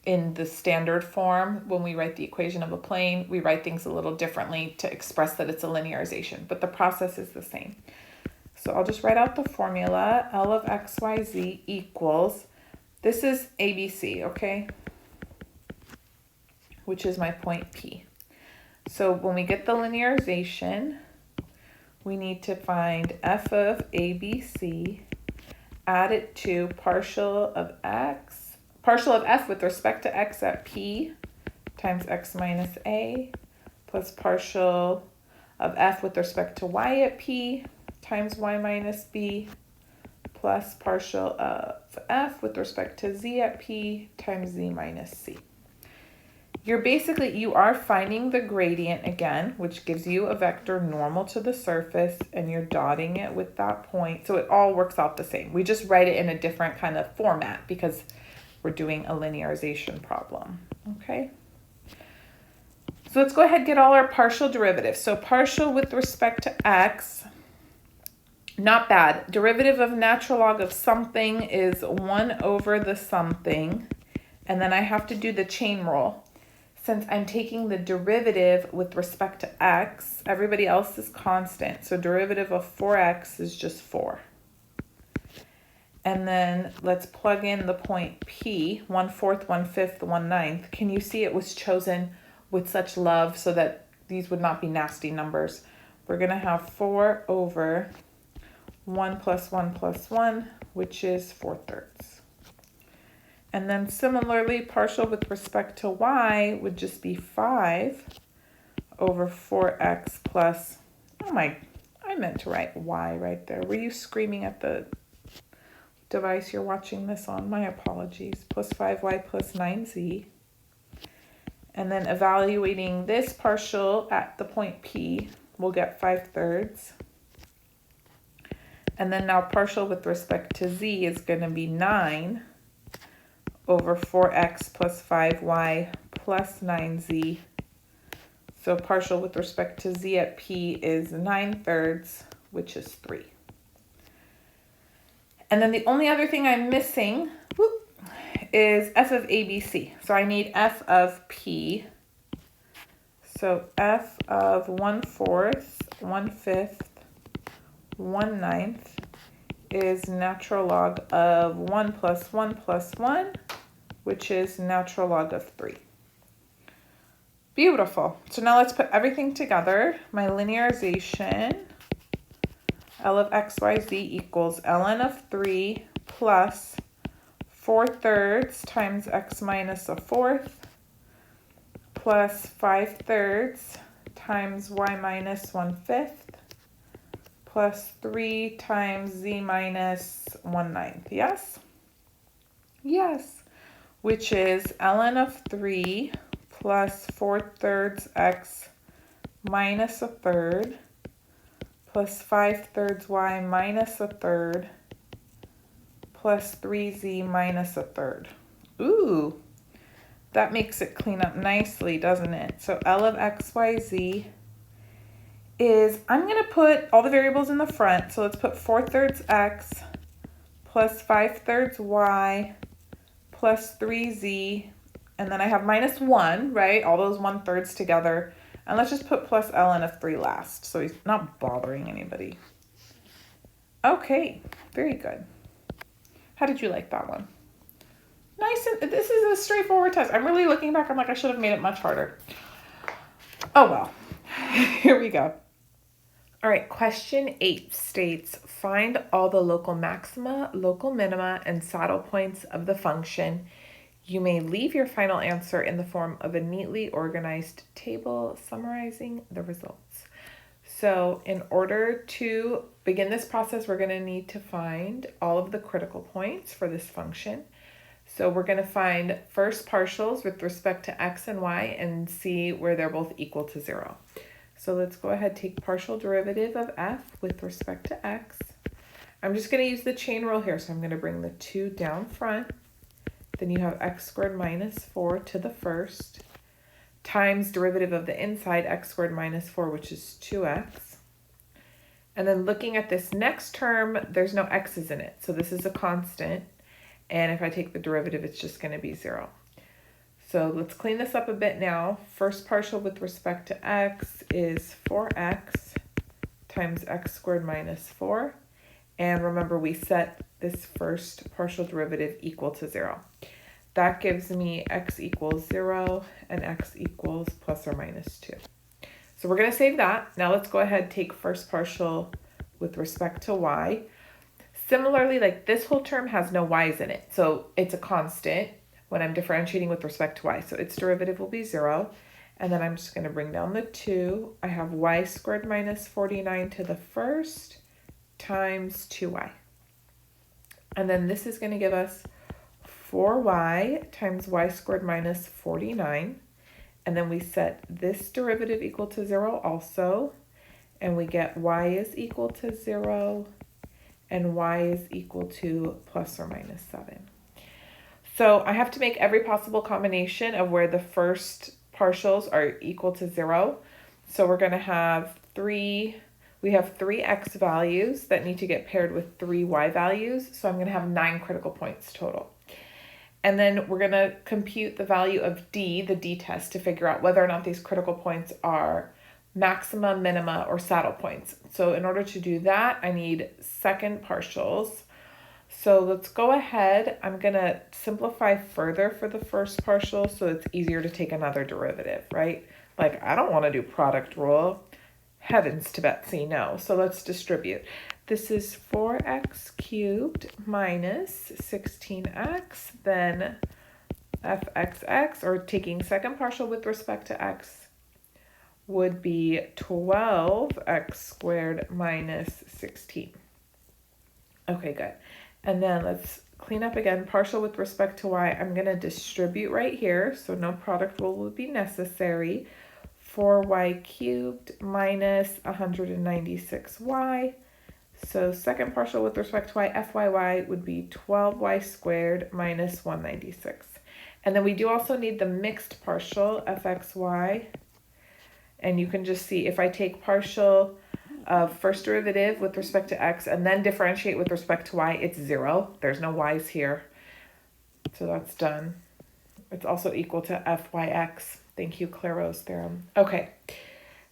in the standard form, when we write the equation of a plane, we write things a little differently to express that it's a linearization, but the process is the same. So I'll just write out the formula. L of x, y, z equals, this is ABC, okay? Which is my point P. So when we get the linearization, we need to find f of ABC, add it to partial of f with respect to x at P times x minus A, plus partial of f with respect to y at P times y minus B, plus partial of f with respect to z at P times z minus C. You are finding the gradient again, which gives you a vector normal to the surface, and you're dotting it with that point. So it all works out the same. We just write it in a different kind of format because we're doing a linearization problem, okay? So let's go ahead and get all our partial derivatives. So partial with respect to x, not bad. Derivative of natural log of something is 1 over the something, and then I have to do the chain rule. Since I'm taking the derivative with respect to x, everybody else is constant. So derivative of 4x is just 4. And then let's plug in the point P, 1/4, 1/5, 1/9. Can you see it was chosen with such love so that these would not be nasty numbers? We're going to have 4 over 1 plus 1 plus 1, which is 4/3. And then similarly, partial with respect to y would just be 5 over 4x plus, I meant to write y right there. Were you screaming at the device you're watching this on? My apologies. Plus 5y plus 9z. And then evaluating this partial at the point P, we'll get 5/3. And then now partial with respect to z is going to be 9 over 4x plus 5y plus 9z. So partial with respect to z at P is 9/3, which is 3. And then the only other thing I'm missing is f of ABC. So I need f of P. So f of 1/4, 1/5, 1/9 is natural log of 1 plus 1 plus 1, which is natural log of 3. Beautiful. So now let's put everything together. My linearization, L of x, y, z equals ln of 3 plus 4/3 times x minus 1/4 plus 5/3 times y minus 1/5 plus 3 times z minus 1/9. Yes? Yes. Which is ln of 3 plus 4/3 x minus 1/3 plus 5/3 y minus 1/3 plus 3z minus 1/3. Ooh, that makes it clean up nicely, doesn't it? So L of x, y, z is, I'm going to put all the variables in the front. So let's put 4/3 x plus 5/3 y plus 3z, and then I have minus 1, right? All those 1/3 together. And let's just put plus ln of 3 last, so he's not bothering anybody. Okay, very good. How did you like that one? Nice. This is a straightforward test. I'm really looking back, I'm like, I should have made it much harder. Oh well. Here we go. All right, question 8 states, find all the local maxima, local minima, and saddle points of the function. You may leave your final answer in the form of a neatly organized table summarizing the results. So in order to begin this process, we're going to need to find all of the critical points for this function. So we're going to find first partials with respect to x and y and see where they're both equal to 0. So let's go ahead and take partial derivative of f with respect to x. I'm just going to use the chain rule here, so I'm going to bring the 2 down front. Then you have x squared minus 4 to the first times derivative of the inside, x squared minus 4, which is 2x. And then looking at this next term, there's no x's in it. So this is a constant. And if I take the derivative, it's just going to be 0. So let's clean this up a bit now. First partial with respect to x is 4x times x squared minus 4. And remember, we set this first partial derivative equal to 0. That gives me x equals 0 and x equals plus or minus 2. So we're going to save that. Now let's go ahead and take first partial with respect to y. Similarly, like this whole term has no y's in it. So it's a constant when I'm differentiating with respect to y. So its derivative will be 0. And then I'm just going to bring down the 2. I have y squared minus 49 to the first times 2y. And then this is going to give us 4y times y squared minus 49. And then we set this derivative equal to 0 also. And we get y is equal to 0 and y is equal to plus or minus 7. So I have to make every possible combination of where the first partials are equal to 0. So we're going to have we have 3 x values that need to get paired with 3 y values. So I'm going to have 9 critical points total. And then we're going to compute the value of d, the d test, to figure out whether or not these critical points are maxima, minima, or saddle points. So in order to do that, I need second partials. So let's go ahead. I'm going to simplify further for the first partial so it's easier to take another derivative, right? Like, I don't want to do product rule. Heavens to Betsy, no. So let's distribute. This is 4x cubed minus 16x, then fxx, or taking second partial with respect to x, would be 12x squared minus 16. Okay, good. And then let's clean up again. Partial with respect to y, I'm going to distribute right here, so no product rule will be necessary. 4y cubed minus 196y. So second partial with respect to y, fyy would be 12y squared minus 196. And then we do also need the mixed partial, fxy. And you can just see if I take partial of first derivative with respect to x and then differentiate with respect to y, it's 0. There's no y's here. So that's done. It's also equal to fyx. Thank you, Clairaut's theorem. Okay,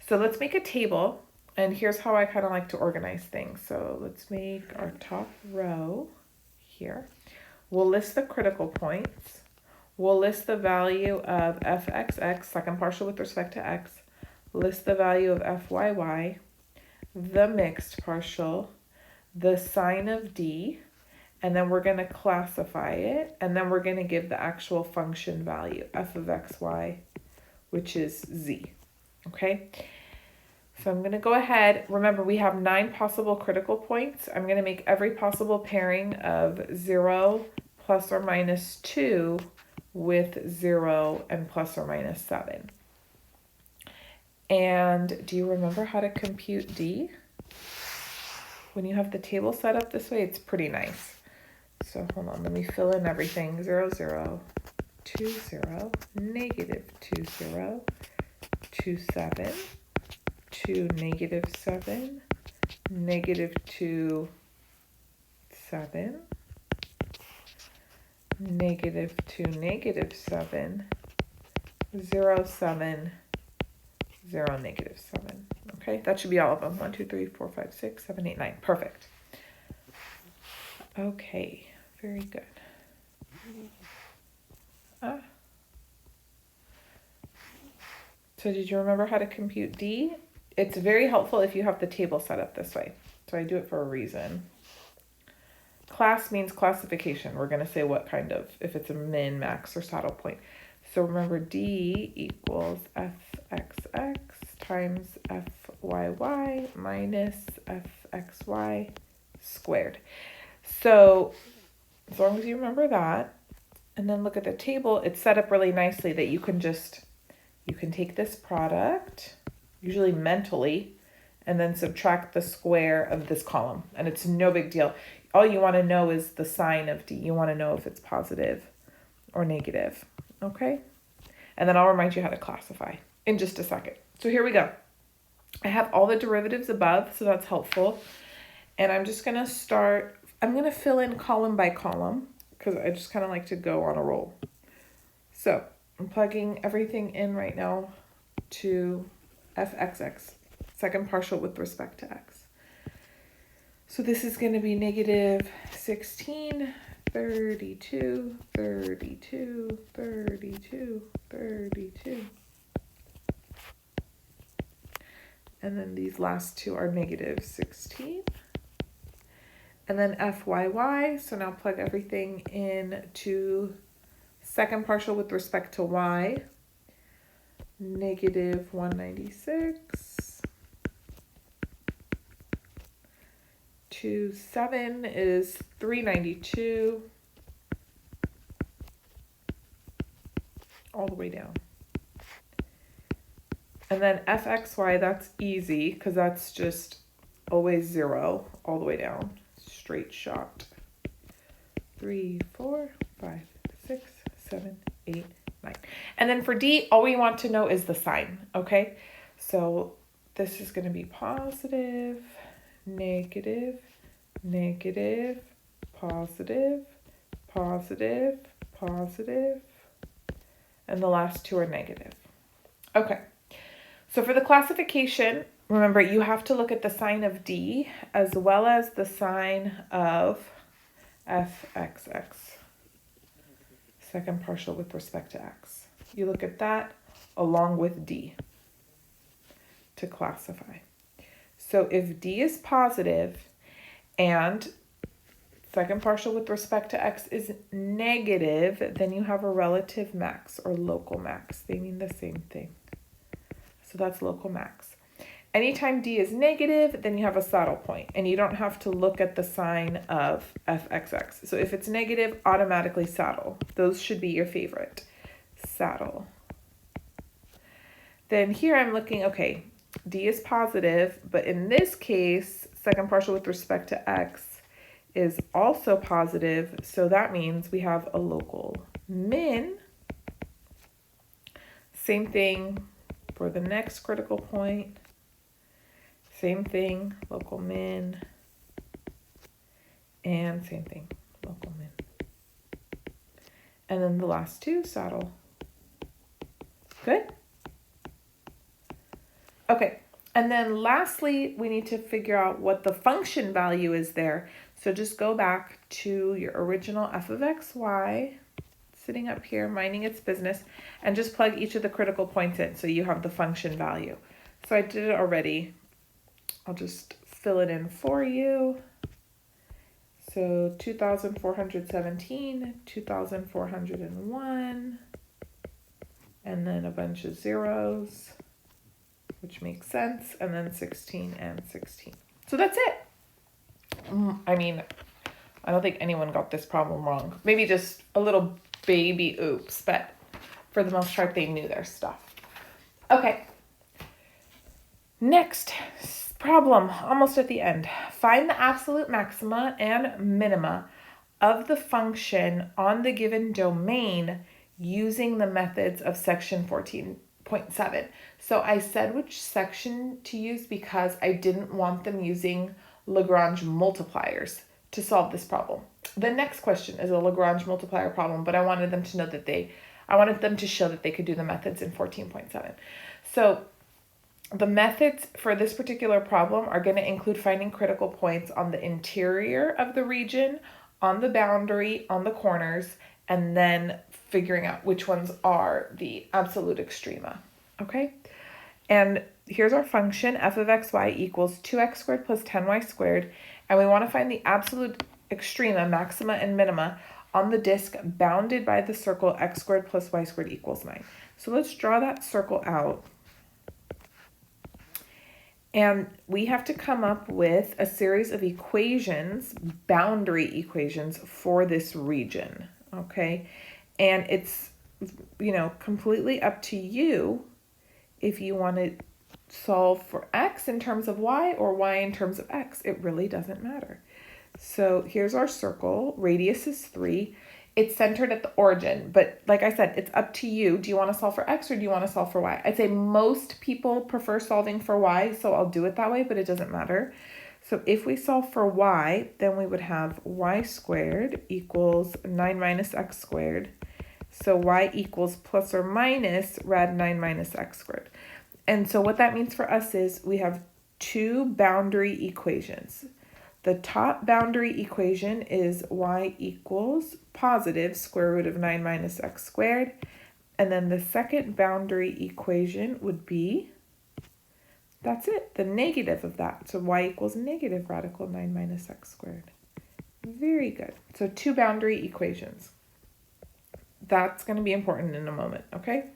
so let's make a table. And here's how I kind of like to organize things. So let's make our top row here. We'll list the critical points. We'll list the value of fxx, second partial with respect to x. List the value of fyy, the mixed partial, the sign of d, and then we're going to classify it. And then we're going to give the actual function value, f of xy, which is z. Okay? So I'm going to go ahead. Remember, we have 9 possible critical points. I'm going to make every possible pairing of 0 plus or minus 2 with 0 and plus or minus 7. And do you remember how to compute d? When you have the table set up this way, it's pretty nice. So hold on, let me fill in everything. 0, 0, 2, 0, negative 2, 0, 2, 7. 2, negative 7, negative 2, 7, negative 2, negative 7, 0, 7, 0, negative 7. Okay, that should be all of them. 1, 2, 3, 4, 5, 6, 7, 8, 9. Perfect. Okay, very good. So did you remember how to compute d? It's very helpful if you have the table set up this way. So I do it for a reason. Class means classification. We're going to say what kind of, if it's a min, max, or saddle point. So remember, d equals fxx times fyy minus fxy squared. So as long as you remember that, and then look at the table, it's set up really nicely that you can take this product, usually mentally, and then subtract the square of this column. And it's no big deal. All you want to know is the sign of d. You want to know if it's positive or negative. Okay? And then I'll remind you how to classify in just a second. So here we go. I have all the derivatives above, so that's helpful. And I'm just gonna start, I'm gonna fill in column by column because I just kind of like to go on a roll. So I'm plugging everything in right now to fxx, second partial with respect to x. So this is going to be negative 16, 32, 32, 32, 32. And then these last two are negative 16. And then fyy, so now plug everything in to second partial with respect to y, negative 196. 2, 7 is 392, all the way down. And then fxy, that's easy because that's just always 0 all the way down, straight shot. 3, 4, 5, 6, 7, 8, 9. And then for D, all we want to know is the sign, okay? So this is going to be positive, negative, negative, positive, positive, positive, and the last two are negative. Okay, so for the classification, remember you have to look at the sign of D as well as the sign of fxx, second partial with respect to x. You look at that along with D to classify. So if D is positive and second partial with respect to x is negative, then you have a relative max or local max. They mean the same thing. So that's local max. Anytime D is negative, then you have a saddle point, and you don't have to look at the sign of fxx. So if it's negative, automatically saddle. Those should be your favorite. Saddle. Then here I'm looking, okay, D is positive, but in this case, second partial with respect to x is also positive, so that means we have a local min. Same thing for the next critical point. Same thing, local min, and same thing, local min. And then the last two, saddle. Good? Okay, and then lastly, we need to figure out what the function value is there. So just go back to your original f of xy, sitting up here, minding its business, and just plug each of the critical points in so you have the function value. So I did it already. I'll just fill it in for you. So 2,417, 2,401, and then a bunch of zeros, which makes sense, and then 16 and 16. So that's it. I mean, I don't think anyone got this problem wrong. Maybe just a little baby oops, but for the most part, they knew their stuff. Okay. Next problem, almost at the end. Find the absolute maxima and minima of the function on the given domain using the methods of section 14.7. So I said which section to use because I didn't want them using Lagrange multipliers to solve this problem. The next question is a Lagrange multiplier problem, but I wanted them to know that I wanted them to show that they could do the methods in 14.7. So the methods for this particular problem are going to include finding critical points on the interior of the region, on the boundary, on the corners, and then figuring out which ones are the absolute extrema, okay? And here's our function, f of xy equals 2x squared plus 10y squared, and we want to find the absolute extrema, maxima, and minima on the disk bounded by the circle x squared plus y squared equals 9. So let's draw that circle out. And we have to come up with a series of equations, boundary equations for this region, okay? And it's, completely up to you if you want to solve for x in terms of y or y in terms of x. It really doesn't matter. So here's our circle. Radius is 3. it's centered at the origin, but like I said, it's up to you. Do you want to solve for x or do you want to solve for y? I'd say most people prefer solving for y, so I'll do it that way, but it doesn't matter. So if we solve for y, then we would have y squared equals 9 minus x squared. So y equals plus or minus rad 9 minus x squared. And so what that means for us is we have two boundary equations. The top boundary equation is y equals positive square root of 9 minus x squared. And then the second boundary equation would be, that's it, the negative of that. So y equals negative radical 9 minus x squared. Very good. So two boundary equations. That's going to be important in a moment, okay?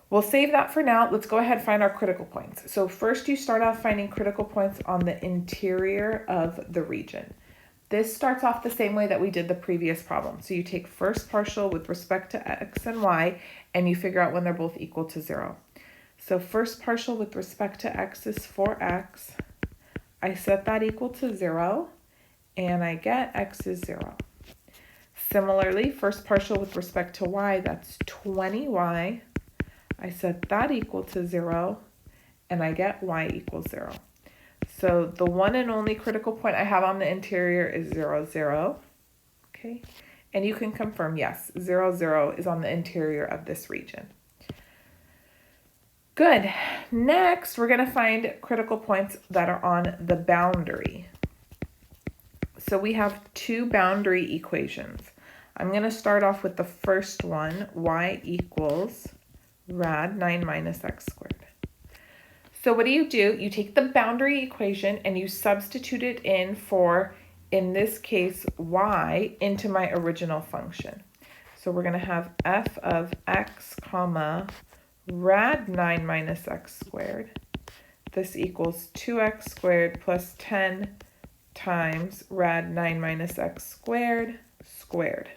We'll save that for now. Let's go ahead and find our critical points. So first you start off finding critical points on the interior of the region. This starts off the same way that we did the previous problem. So you take first partial with respect to x and y, and you figure out when they're both equal to 0. So first partial with respect to x is 4x. I set that equal to 0, and I get x is 0. Similarly, first partial with respect to y, that's 20y. I set that equal to 0, and I get y equals 0. So the one and only critical point I have on the interior is 0, 0. Okay, and you can confirm, yes, 0, 0 is on the interior of this region. Good. Next, we're going to find critical points that are on the boundary. So we have two boundary equations. I'm going to start off with the first one, y equals rad 9 minus x squared. So what do? You take the boundary equation and you substitute it in for, in this case, y into my original function. So we're going to have f of x comma rad 9 minus x squared. This equals 2x squared plus 10 times rad 9 minus x squared squared,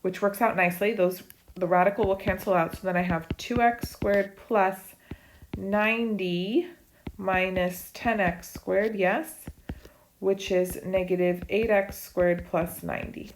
which works out nicely. The radical will cancel out, so then I have 2x squared plus 90 minus 10x squared, yes, which is negative 8x squared plus 90.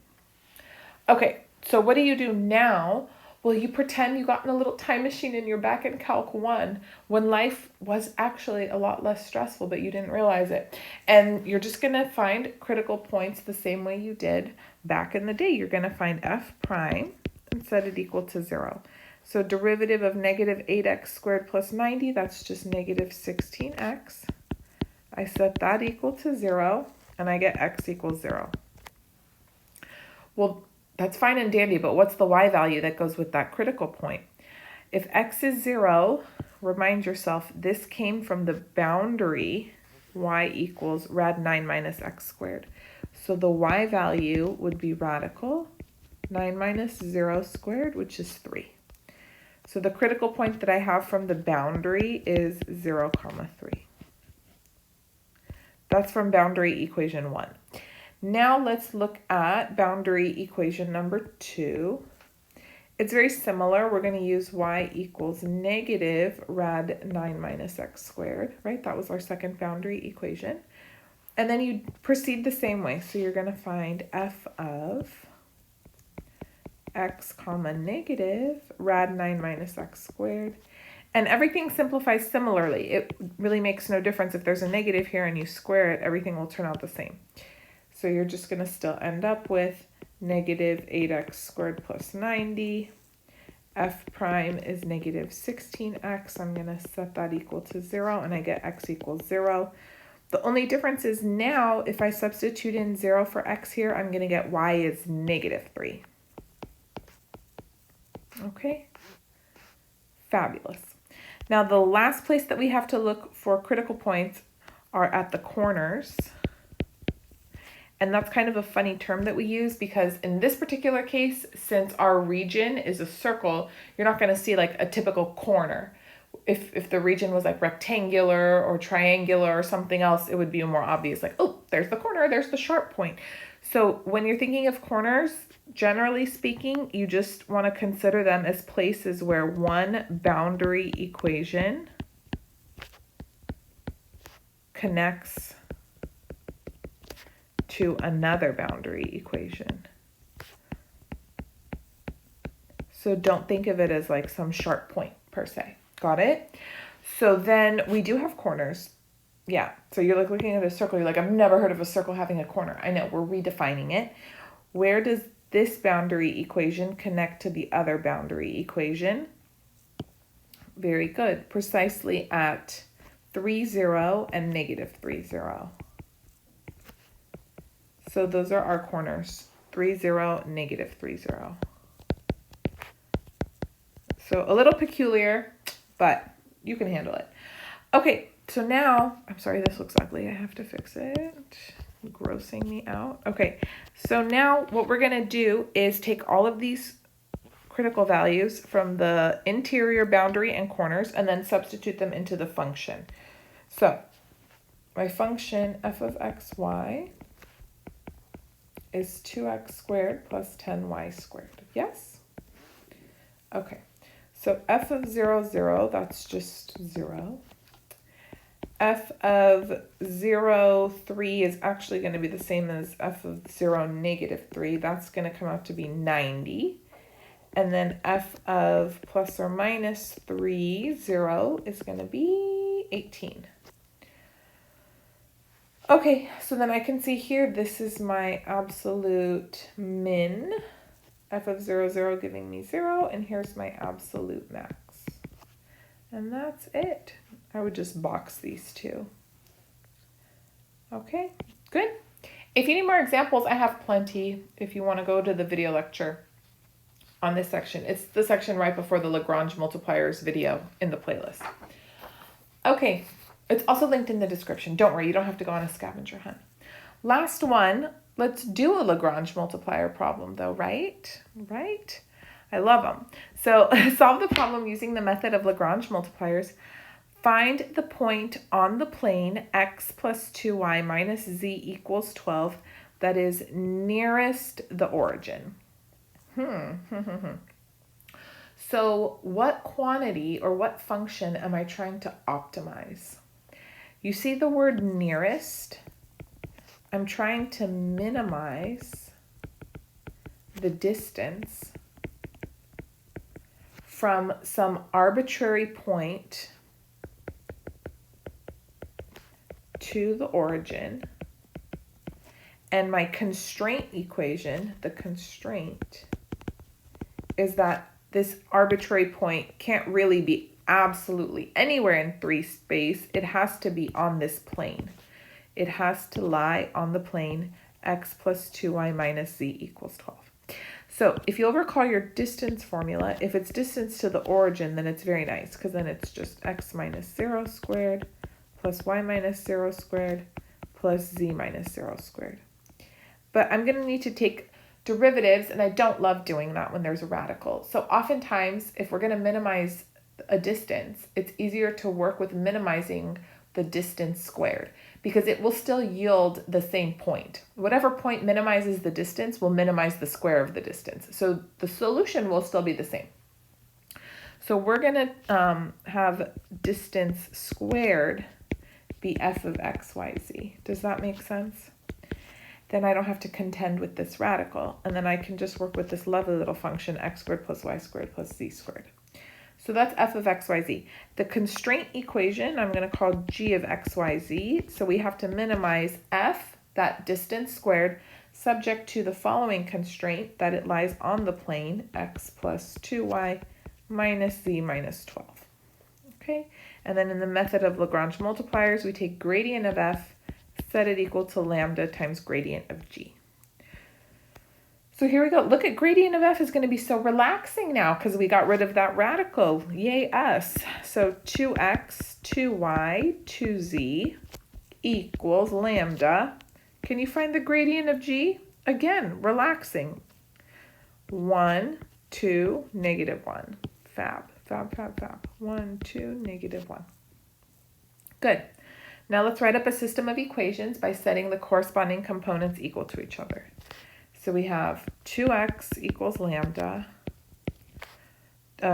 Okay, so what do you do now? Well, you pretend you got in a little time machine and you're back in Calc 1 when life was actually a lot less stressful, but you didn't realize it. And you're just going to find critical points the same way you did back in the day. You're going to find f prime and set it equal to 0. So derivative of negative 8x squared plus 90, that's just negative 16x. I set that equal to 0, and I get x equals 0. Well, that's fine and dandy, but what's the y value that goes with that critical point? If x is 0, remind yourself, this came from the boundary y equals rad 9 minus x squared. So the y value would be radical 9 minus 0 squared, which is 3. So the critical point that I have from the boundary is 0, 3. That's from boundary equation 1. Now let's look at boundary equation number 2. It's very similar. We're going to use y equals negative rad 9 minus x squared, right? That was our second boundary equation. And then you proceed the same way. So you're going to find f of x comma negative rad 9 minus x squared. And everything simplifies similarly. It really makes no difference if there's a negative here and you square it, everything will turn out the same. So you're just going to still end up with negative 8x squared plus 90. F prime is negative 16x. I'm going to set that equal to 0, and I get x equals 0. The only difference is now, if I substitute in 0 for x here, I'm going to get y is negative 3. Okay, fabulous. Now the last place that we have to look for critical points are at the corners. And that's kind of a funny term that we use because in this particular case, since our region is a circle, you're not going to see like a typical corner. If the region was like rectangular or triangular or something else, it would be more obvious, like, oh, there's the corner, there's the sharp point. So when you're thinking of corners, generally speaking, you just want to consider them as places where one boundary equation connects to another boundary equation. So don't think of it as like some sharp point per se. Got it? So then we do have corners. Yeah, so you're like looking at a circle, you're like, I've never heard of a circle having a corner. I know, we're redefining it. Where does this boundary equation connect to the other boundary equation? Very good, precisely at 3, 0 and negative 3, 0. So those are our corners, 3, 0, negative 3, 0. So a little peculiar, but you can handle it. Okay, so now, I'm sorry, this looks ugly. I have to fix it. Grossing me out. Okay, so now what we're going to do is take all of these critical values from the interior boundary and corners and then substitute them into the function. So my function f of xy is 2x squared plus 10y squared. Yes? Okay, so f of 0, 0, that's just 0. F of 0, 3 is actually going to be the same as f of 0, negative 3. That's going to come out to be 90. And then f of plus or minus 3, 0 is going to be 18. Okay, so then I can see here, this is my absolute min, f of 0, 0 giving me 0, and here's my absolute max. And that's it. I would just box these two. Okay, good. If you need more examples, I have plenty if you want to go to the video lecture on this section. It's the section right before the Lagrange Multipliers video in the playlist. Okay, it's also linked in the description. Don't worry, you don't have to go on a scavenger hunt. Last one, let's do a Lagrange multiplier problem though, right? Right? I love them. So solve the problem using the method of Lagrange multipliers. Find the point on the plane x plus 2y minus z equals 12 that is nearest the origin. So what quantity or what function am I trying to optimize? You see the word nearest? I'm trying to minimize the distance from some arbitrary point to the origin. And my constraint equation, the constraint, is that this arbitrary point can't really be absolutely anywhere in 3 space. It has to be on this plane. It has to lie on the plane x plus 2y minus z equals 12. So if you'll recall your distance formula, if it's distance to the origin, then it's very nice because then it's just x minus 0 squared plus y minus 0 squared plus z minus 0 squared. But I'm going to need to take derivatives, and I don't love doing that when there's a radical. So oftentimes, if we're going to minimize a distance, it's easier to work with minimizing the distance squared because it will still yield the same point. Whatever point minimizes the distance will minimize the square of the distance. So the solution will still be the same. So we're going to have distance squared be f of x, y, z. Does that make sense? Then I don't have to contend with this radical, and then I can just work with this lovely little function x squared plus y squared plus z squared. So that's f of x, y, z. The constraint equation I'm going to call g of x, y, z. So we have to minimize f, that distance squared, subject to the following constraint, that it lies on the plane x plus 2y minus z minus 12. Okay, and then in the method of Lagrange multipliers, we take gradient of f, set it equal to lambda times gradient of g. So here we go. Look at gradient of f is going to be so relaxing now because we got rid of that radical. Yay us. So 2x, 2y, 2z equals lambda. Can you find the gradient of g? Again, relaxing. 1, 2, negative 1. Fab, fab, fab, fab. 1, 2, negative 1. Good. Now let's write up a system of equations by setting the corresponding components equal to each other. So we have 2x equals lambda.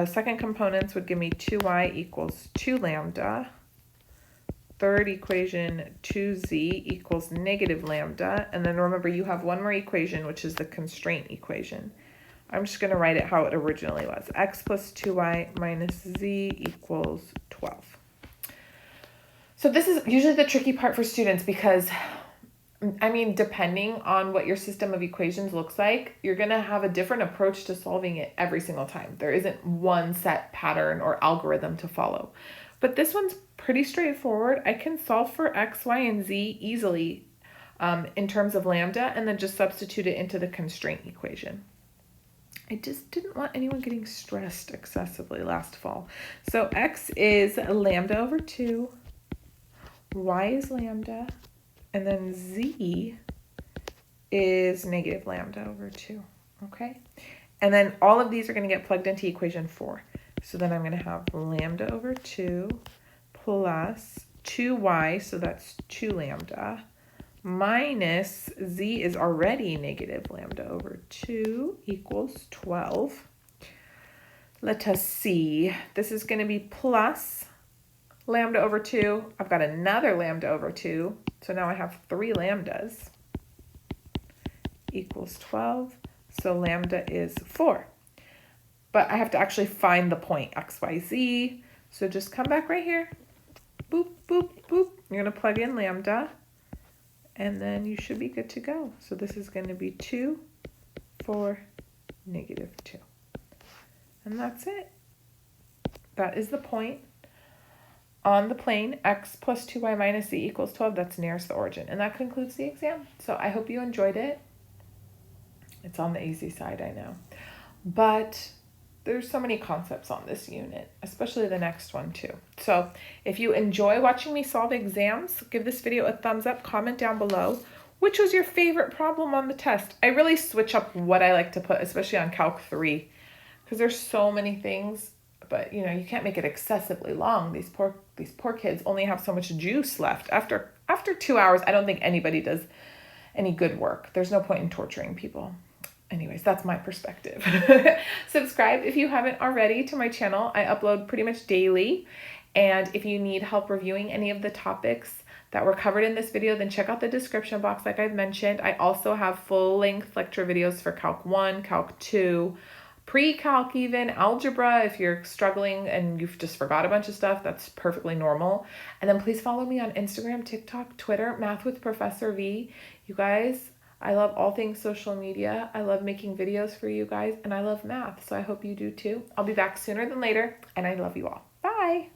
Second components would give me 2y equals 2 lambda. Third equation, 2z equals negative lambda. And then remember, you have one more equation, which is the constraint equation. I'm just going to write it how it originally was. X plus 2y minus z equals 12. So this is usually the tricky part for students because, I mean, depending on what your system of equations looks like, you're going to have a different approach to solving it every single time. There isn't one set pattern or algorithm to follow. But this one's pretty straightforward. I can solve for x, y, and z easily in terms of lambda and then just substitute it into the constraint equation. I just didn't want anyone getting stressed excessively last fall. So x is lambda over 2, y is lambda, and then z is negative lambda over 2, okay? And then all of these are going to get plugged into equation 4. So then I'm going to have lambda over 2 plus 2y, so that's 2 lambda, minus z is already negative lambda over 2 equals 12. Let us see. This is going to be plus lambda over 2. I've got another lambda over 2. So now I have 3 lambdas equals 12. So lambda is 4. But I have to actually find the point x, y, z. So just come back right here. Boop, boop, boop. You're going to plug in lambda. And then you should be good to go. So this is going to be 2, 4, negative 2. And that's it. That is the point on the plane x plus 2y minus z equals 12. That's nearest the origin. And that concludes the exam. So I hope you enjoyed it. It's on the easy side, I know. But there's so many concepts on this unit, especially the next one too. So if you enjoy watching me solve exams, give this video a thumbs up, comment down below. Which was your favorite problem on the test? I really switch up what I like to put, especially on Calc 3, because there's so many things, but you know, you can't make it excessively long. These poor kids only have so much juice left. After 2 hours, I don't think anybody does any good work. There's no point in torturing people. Anyways, that's my perspective. Subscribe if you haven't already to my channel. I upload pretty much daily. And if you need help reviewing any of the topics that were covered in this video, then check out the description box like I've mentioned. I also have full-length lecture videos for Calc 1, Calc 2, pre-calc even, algebra. If you're struggling and you've just forgot a bunch of stuff, that's perfectly normal. And then please follow me on Instagram, TikTok, Twitter, Math with Professor V. You guys, I love all things social media. I love making videos for you guys, and I love math, so I hope you do too. I'll be back sooner than later, and I love you all. Bye!